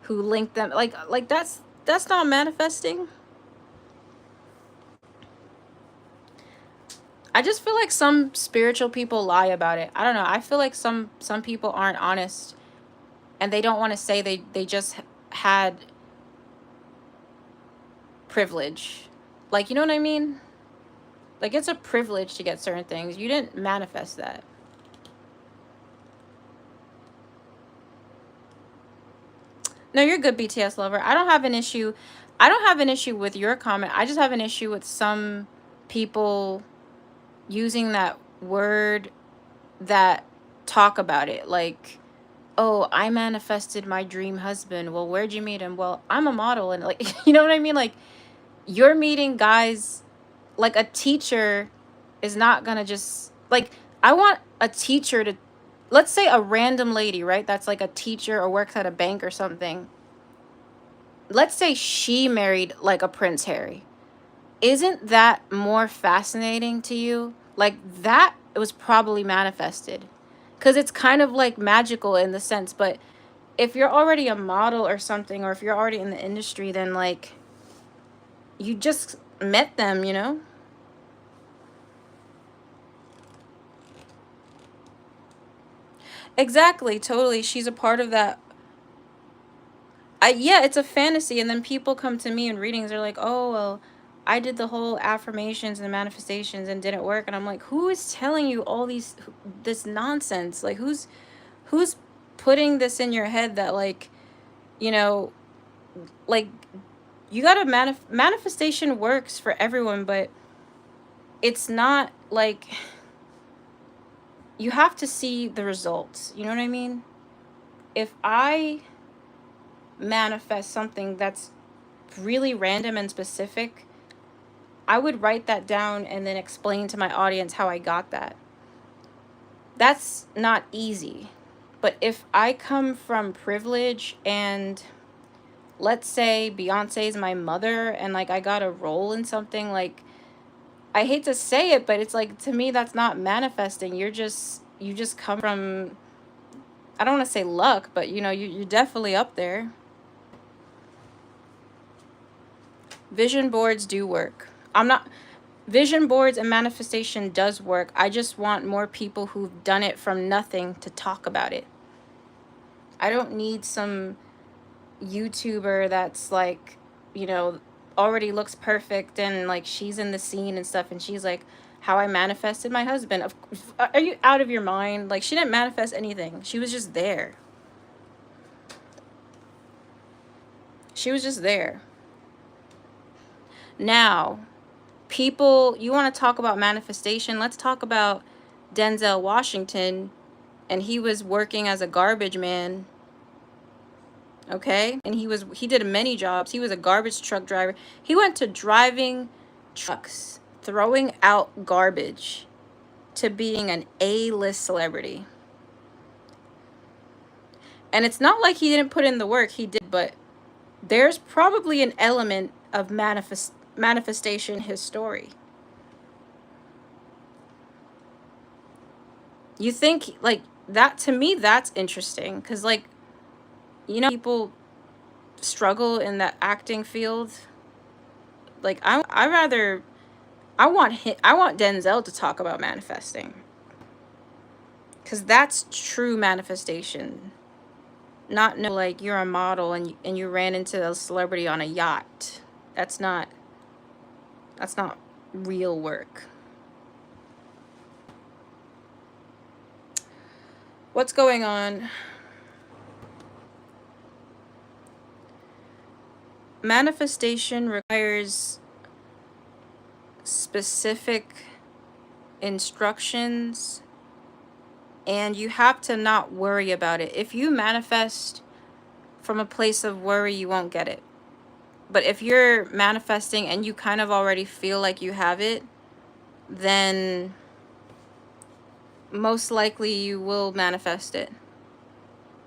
who linked them. Like that's not manifesting. I just feel like some spiritual people lie about it. I don't know. I feel like some people aren't honest, and they don't want to say they just had privilege. Like, you know what I mean? Like, it's a privilege to get certain things. You didn't manifest that. No, you're good, BTS lover. I don't have an issue. I don't have an issue with your comment. I just have an issue with some people using that word that talk about it. Like, oh, I manifested my dream husband. Well, where'd you meet him? Well, I'm a model. And like, you know what I mean? Like, you're meeting guys, like a teacher is not gonna just, like, I want a teacher to, let's say a random lady, right? That's like a teacher or works at a bank or something. Let's say she married like a Prince Harry. Isn't that more fascinating to you? Like, that was probably manifested. Because it's kind of like magical in the sense, but if you're already a model or something, or if you're already in the industry, then like, you just met them, you know? Exactly, totally. She's a part of that. Yeah, it's a fantasy, and then people come to me in readings. They're like, "Oh, well, I did the whole affirmations and manifestations and didn't work." And I'm like, "Who is telling you all this nonsense? Like, who's putting this in your head that like, you know, like you got to manifestation works for everyone, but it's not like you have to see the results. You know what I mean? If I manifest something that's really random and specific, I would write that down and then explain to my audience how I got that. That's not easy. But if I come from privilege, and let's say Beyonce is my mother and like I got a role in something, like, I hate to say it, but it's like, to me that's not manifesting. You just come from, I don't want to say luck, but you're definitely up there. Vision boards do work. I'm not Vision boards and manifestation does work. I just want more people who've done it from nothing to talk about it. I don't need some YouTuber that's like, you know, already looks perfect and like she's in the scene and stuff, and she's like, how I manifested my husband. Are you out of your mind? Like, she didn't manifest anything. She was just there. She was just there. Now, people, you want to talk about manifestation? Let's talk about Denzel Washington, and he was working as a garbage man. Okay? And he did many jobs. He was a garbage truck driver. He went to driving trucks, throwing out garbage, to being an A-list celebrity. And it's not like he didn't put in the work. He did, but there's probably an element of manifestation in his story. You think, like, that, to me, that's interesting, because, like, people struggle in that acting field. Like, I rather, I want Denzel to talk about manifesting, because that's true manifestation. Not no, like, you're a model and you ran into a celebrity on a yacht. That's not that's not real work. What's going on? Manifestation requires specific instructions, and you have to not worry about it. If you manifest from a place of worry, you won't get it. But if you're manifesting and you kind of already feel like you have it, then most likely you will manifest it.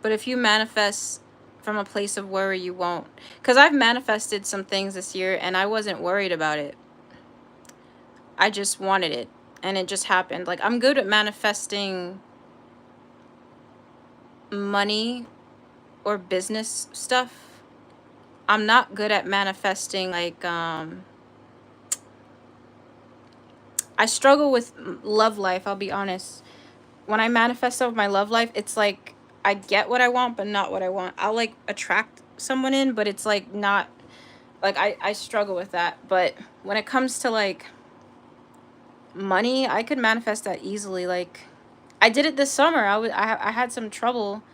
But if you manifest from a place of worry, you won't. Because I've manifested some things this year and I wasn't worried about it. I just wanted it and it just happened. Like, I'm good at manifesting money or business stuff. I'm not good at manifesting, like, I struggle with love life, I'll be honest. When I manifest of my love life, it's like I get what I want, but not what I want. I'll, like, attract someone in, but it's like not, like, I struggle with that. But when it comes to, like, money, I could manifest that easily. Like, I did it this summer. I had some trouble,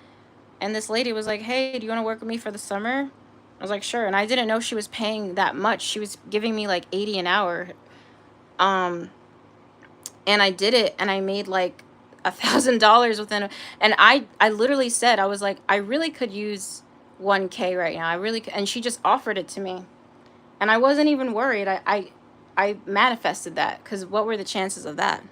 and this lady was like, "Hey, do you want to work with me for the summer?" I was like, "Sure." And I didn't know she was paying that much. She was giving me like 80 an hour. Um, and I did it, and I made like $1,000 within. And I literally said, I was like, I really could use 1K right now. I really could. And she just offered it to me, and I wasn't even worried. I manifested that, because what were the chances of that?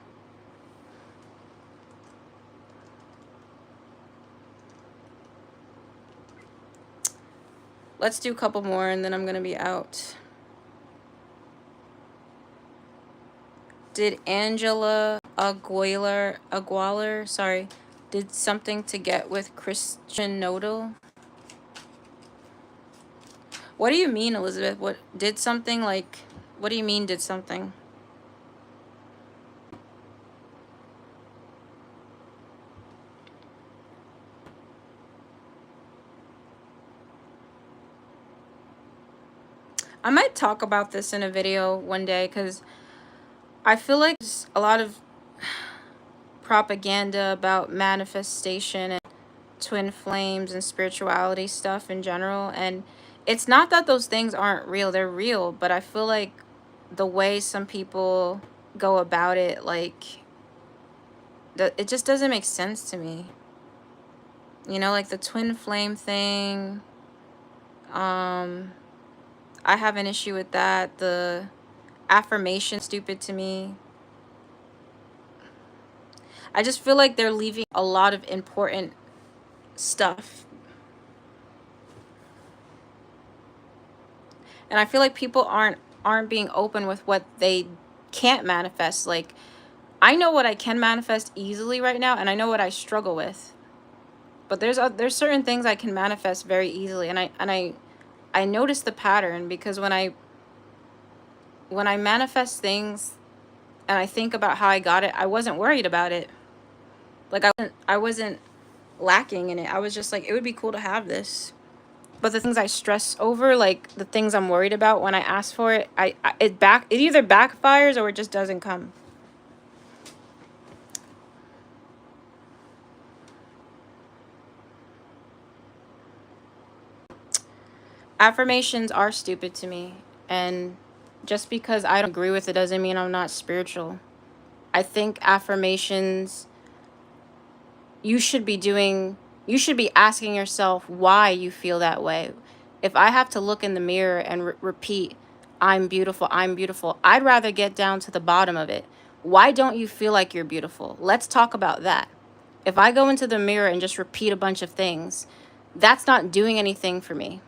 Let's do a couple more, and then I'm gonna be out. Did Angela Aguilar, sorry, did something to get with Christian Nodal? What do you mean, Elizabeth? What did something, like, what do you mean did something? I might talk about this in a video one day, because I feel like there's a lot of propaganda about manifestation and twin flames and spirituality stuff in general. And it's not that those things aren't real, they're real, but I feel like the way some people go about it, like, it just doesn't make sense to me. Like the twin flame thing. I have an issue with that. The affirmation, stupid to me. I just feel like they're leaving a lot of important stuff. And I feel like people aren't being open with what they can't manifest. Like, I know what I can manifest easily right now, and I know what I struggle with. But there's certain things I can manifest very easily, and I notice the pattern, because when I manifest things and I think about how I got it, I wasn't worried about it. Like, I wasn't lacking in it. I was just like, it would be cool to have this. But the things I stress over, like the things I'm worried about, when I ask for it, it either backfires or it just doesn't come. Affirmations are stupid to me, and just because I don't agree with it doesn't mean I'm not spiritual. I think affirmations, you should be asking yourself why you feel that way. If I have to look in the mirror and repeat, I'm beautiful, I'd rather get down to the bottom of it. Why don't you feel like you're beautiful? Let's talk about that. If I go into the mirror and just repeat a bunch of things, that's not doing anything for me.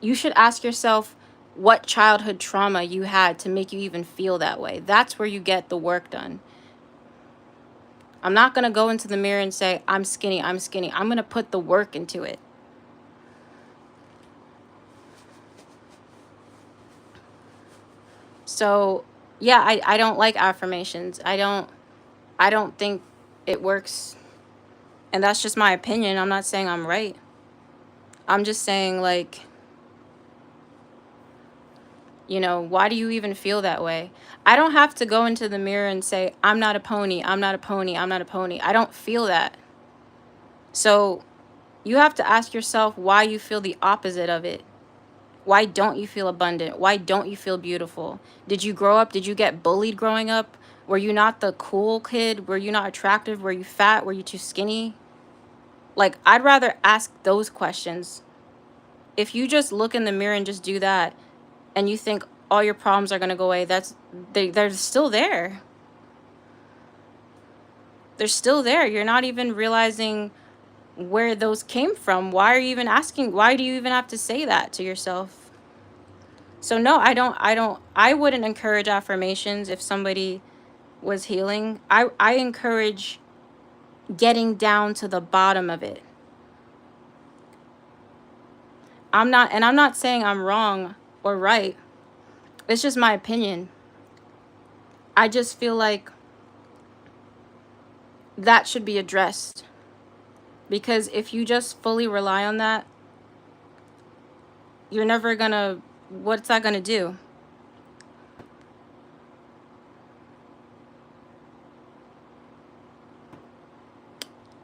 You should ask yourself what childhood trauma you had to make you even feel that way. That's where you get the work done. I'm not going to go into the mirror and say, I'm skinny, I'm skinny. I'm going to put the work into it. So, yeah, I don't like affirmations. I don't think it works. And that's just my opinion. I'm not saying I'm right. I'm just saying, like, why do you even feel that way? I don't have to go into the mirror and say, I'm not a pony, I'm not a pony, I'm not a pony. I don't feel that. So you have to ask yourself why you feel the opposite of it. Why don't you feel abundant? Why don't you feel beautiful? Did you grow up? Did you get bullied growing up? Were you not the cool kid? Were you not attractive? Were you fat? Were you too skinny? Like, I'd rather ask those questions. If you just look in the mirror and just do that, and you think all your problems are going to go away, they're still there. They're still there. You're not even realizing where those came from. Why are you even asking? Why do you even have to say that to yourself? So no, I wouldn't encourage affirmations if somebody was healing. I encourage getting down to the bottom of it. I'm not saying I'm wrong or right. It's just my opinion. I just feel like that should be addressed. Because if you just fully rely on that, you're never gonna, what's that gonna do?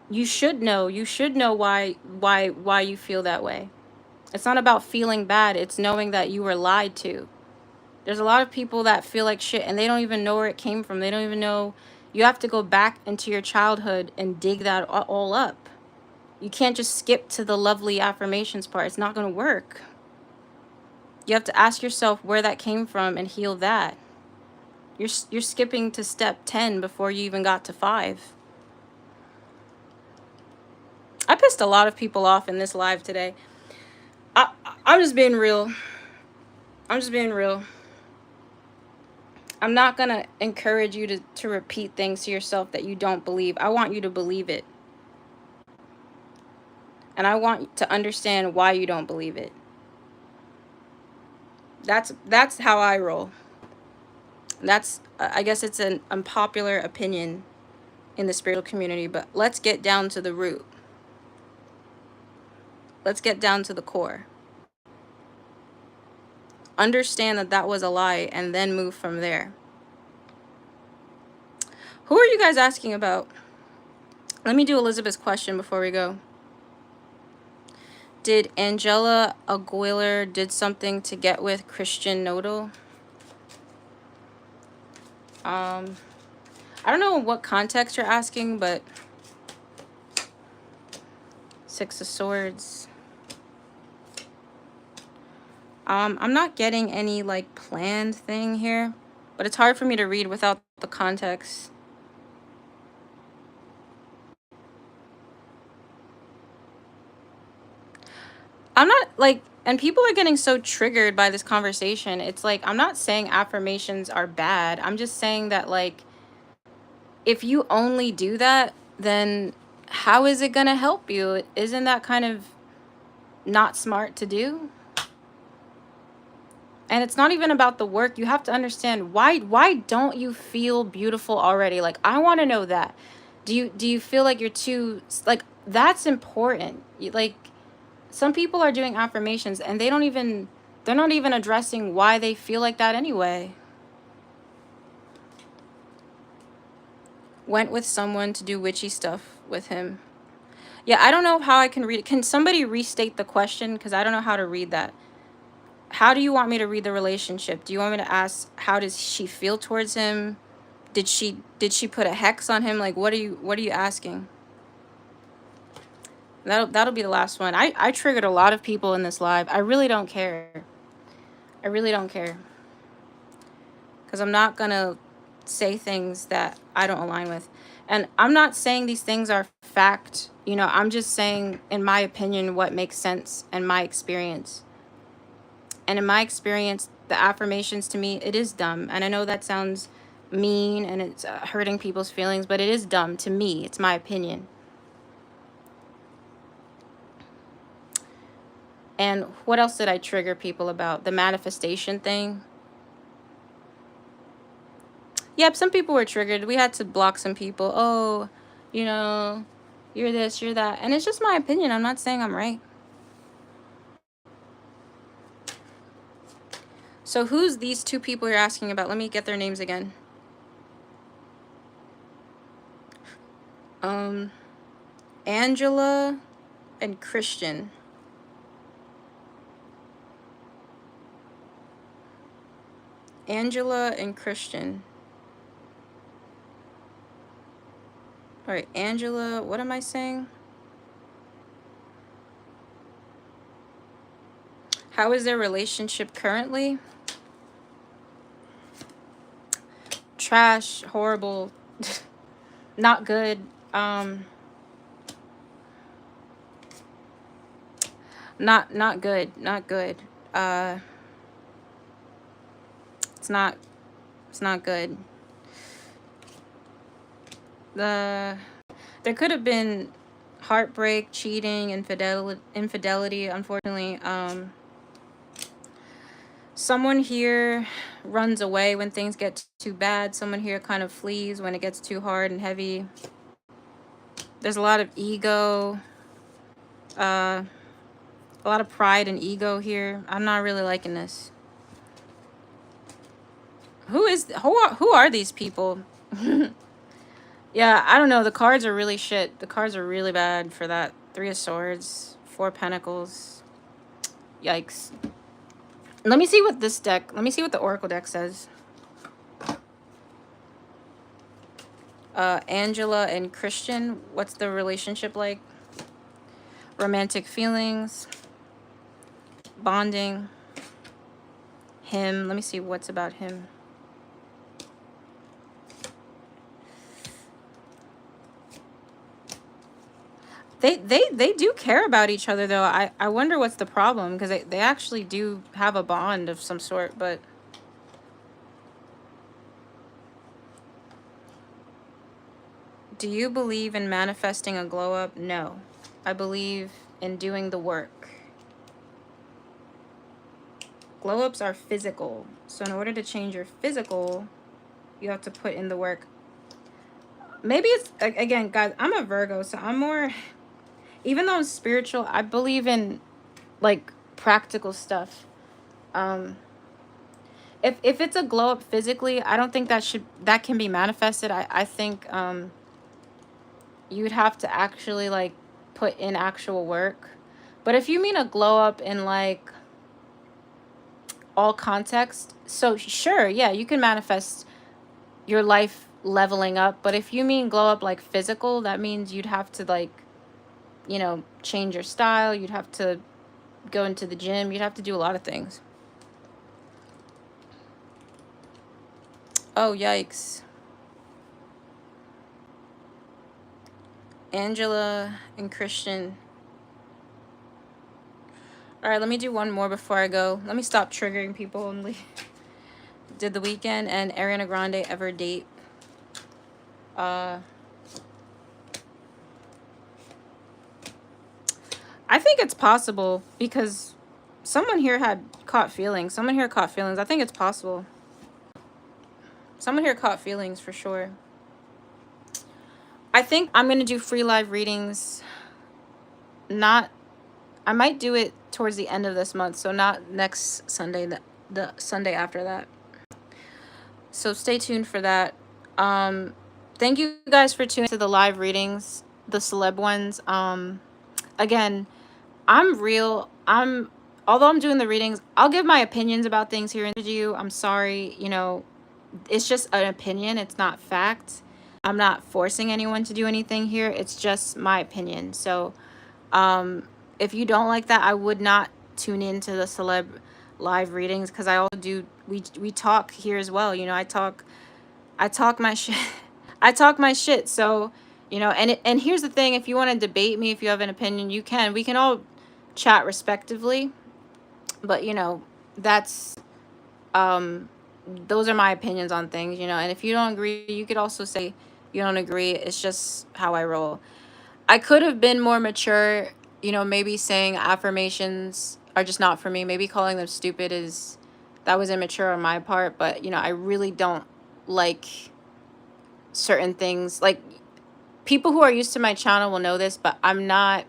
You should know why you feel that way. It's not about feeling bad, it's knowing that you were lied to. There's a lot of people that feel like shit and they don't even know where it came from. They don't even know. You have to go back into your childhood and dig that all up. You can't just skip to the lovely affirmations part. It's not going to work. You have to ask yourself where that came from and heal that. You're skipping to step 10 before you even got to 5. I pissed a lot of people off in this live today. I'm just being real. I'm just being real. I'm not going to encourage you to repeat things to yourself that you don't believe. I want you to believe it. And I want to understand why you don't believe it. That's how I roll. That's I guess it's an unpopular opinion in the spiritual community, but let's get down to the root. Let's get down to the core. Understand that that was a lie and then move from there. Who are you guys asking about? Let me do Elizabeth's question before we go. Did Angela Aguilar did something to get with Christian Nodal? I don't know what context you're asking, but 6 of Swords. I'm not getting any like planned thing here, but it's hard for me to read without the context. I'm not like, and people are getting so triggered by this conversation. It's like, I'm not saying affirmations are bad. I'm just saying that, like, if you only do that, then how is it going to help you? Isn't that kind of not smart to do? And it's not even about the work. You have to understand why don't you feel beautiful already? Like, I want to know that. Do you feel like you're too, like, that's important. Like, some people are doing affirmations and they're not even addressing why they feel like that anyway. Went with someone to do witchy stuff with him. Yeah, I don't know how I can read it. Can somebody restate the question? Because I don't know how to read that. How do you want me to read the relationship? Do you want me to ask how does she feel towards him? Did she put a hex on him? Like, what are you asking? That'll be the last one. I triggered a lot of people in this live. I really don't care. I really don't care. Because I'm not going to say things that I don't align with. And I'm not saying these things are fact. I'm just saying, in my opinion, what makes sense and my experience. And in my experience, the affirmations to me, it is dumb. And I know that sounds mean and it's hurting people's feelings, but it is dumb to me. It's my opinion. And what else did I trigger people about? The manifestation thing. Yep, some people were triggered. We had to block some people. Oh, you know, you're this, you're that. And it's just my opinion. I'm not saying I'm right. So who's these two people you're asking about? Let me get their names again. Angela and Christian. Angela and Christian. All right, Angela, what am I saying? How is their relationship currently? Trash, horrible, not good. Not good, not good. It's not good. There could have been heartbreak, cheating, infidelity, unfortunately. Someone here runs away when things get too bad. Someone here kind of flees when it gets too hard and heavy. There's a lot of ego, a lot of pride and ego here. I'm not really liking this. Who are these people? Yeah, I don't know. The cards are really shit. The cards are really bad for that. 3 of Swords, 4 of Pentacles. Yikes. Let me see what the Oracle deck says. Angela and Christian, what's the relationship like? Romantic feelings, bonding, him. Let me see what's about him. They do care about each other, though. I wonder what's the problem, because they actually do have a bond of some sort, but... Do you believe in manifesting a glow up? No. I believe in doing the work. Glow ups are physical. So in order to change your physical, you have to put in the work. Maybe it's, again, guys, I'm a Virgo, so I'm more... Even though I'm spiritual, I believe in, like, practical stuff. If it's a glow up physically, I don't think that can be manifested. I think you'd have to actually, like, put in actual work. But if you mean a glow up in, like, all context, so sure, yeah, you can manifest your life leveling up. But if you mean glow up like physical, that means you'd have to, like, you know, change your style. You'd have to go into the gym. You'd have to do a lot of things. Oh, yikes. Angela and Christian. All right, let me do one more before I go. Let me stop triggering people and leave. Did The Weeknd and Ariana Grande ever date? I think it's possible, because someone here had caught feelings. Someone here caught feelings. I think it's possible. Someone here caught feelings for sure. I think I'm going to do free live readings. I might do it towards the end of this month, so not next Sunday, the Sunday after that. So stay tuned for that. Thank you guys for tuning to the live readings, the celeb ones. Again, although I'm doing the readings, I'll give my opinions about things here in you. I'm sorry, you know, it's just an opinion. It's not fact. I'm not forcing anyone to do anything here. It's just my opinion. So, if you don't like that, I would not tune into the celeb live readings, because I also do, we talk here as well. You know, I talk my shit. I talk my shit. So, you know, and here's the thing, if you want to debate me, if you have an opinion, you can. We can all chat respectively. But, you know, that's those are my opinions on things, you know. And if you don't agree, you could also say you don't agree. It's just how I roll. I could have been more mature, you know, maybe saying affirmations are just not for me. Maybe calling them stupid is, that was immature on my part, but you know, I really don't like certain things. Like, people who are used to my channel will know this, but I'm not,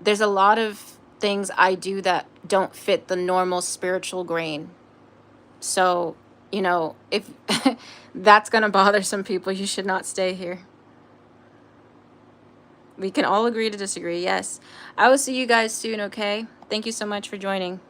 there's a lot of things I do that don't fit the normal spiritual grain. So, you know, if that's going to bother some people, you should not stay here. We can all agree to disagree. Yes. I will see you guys soon, okay? Thank you so much for joining.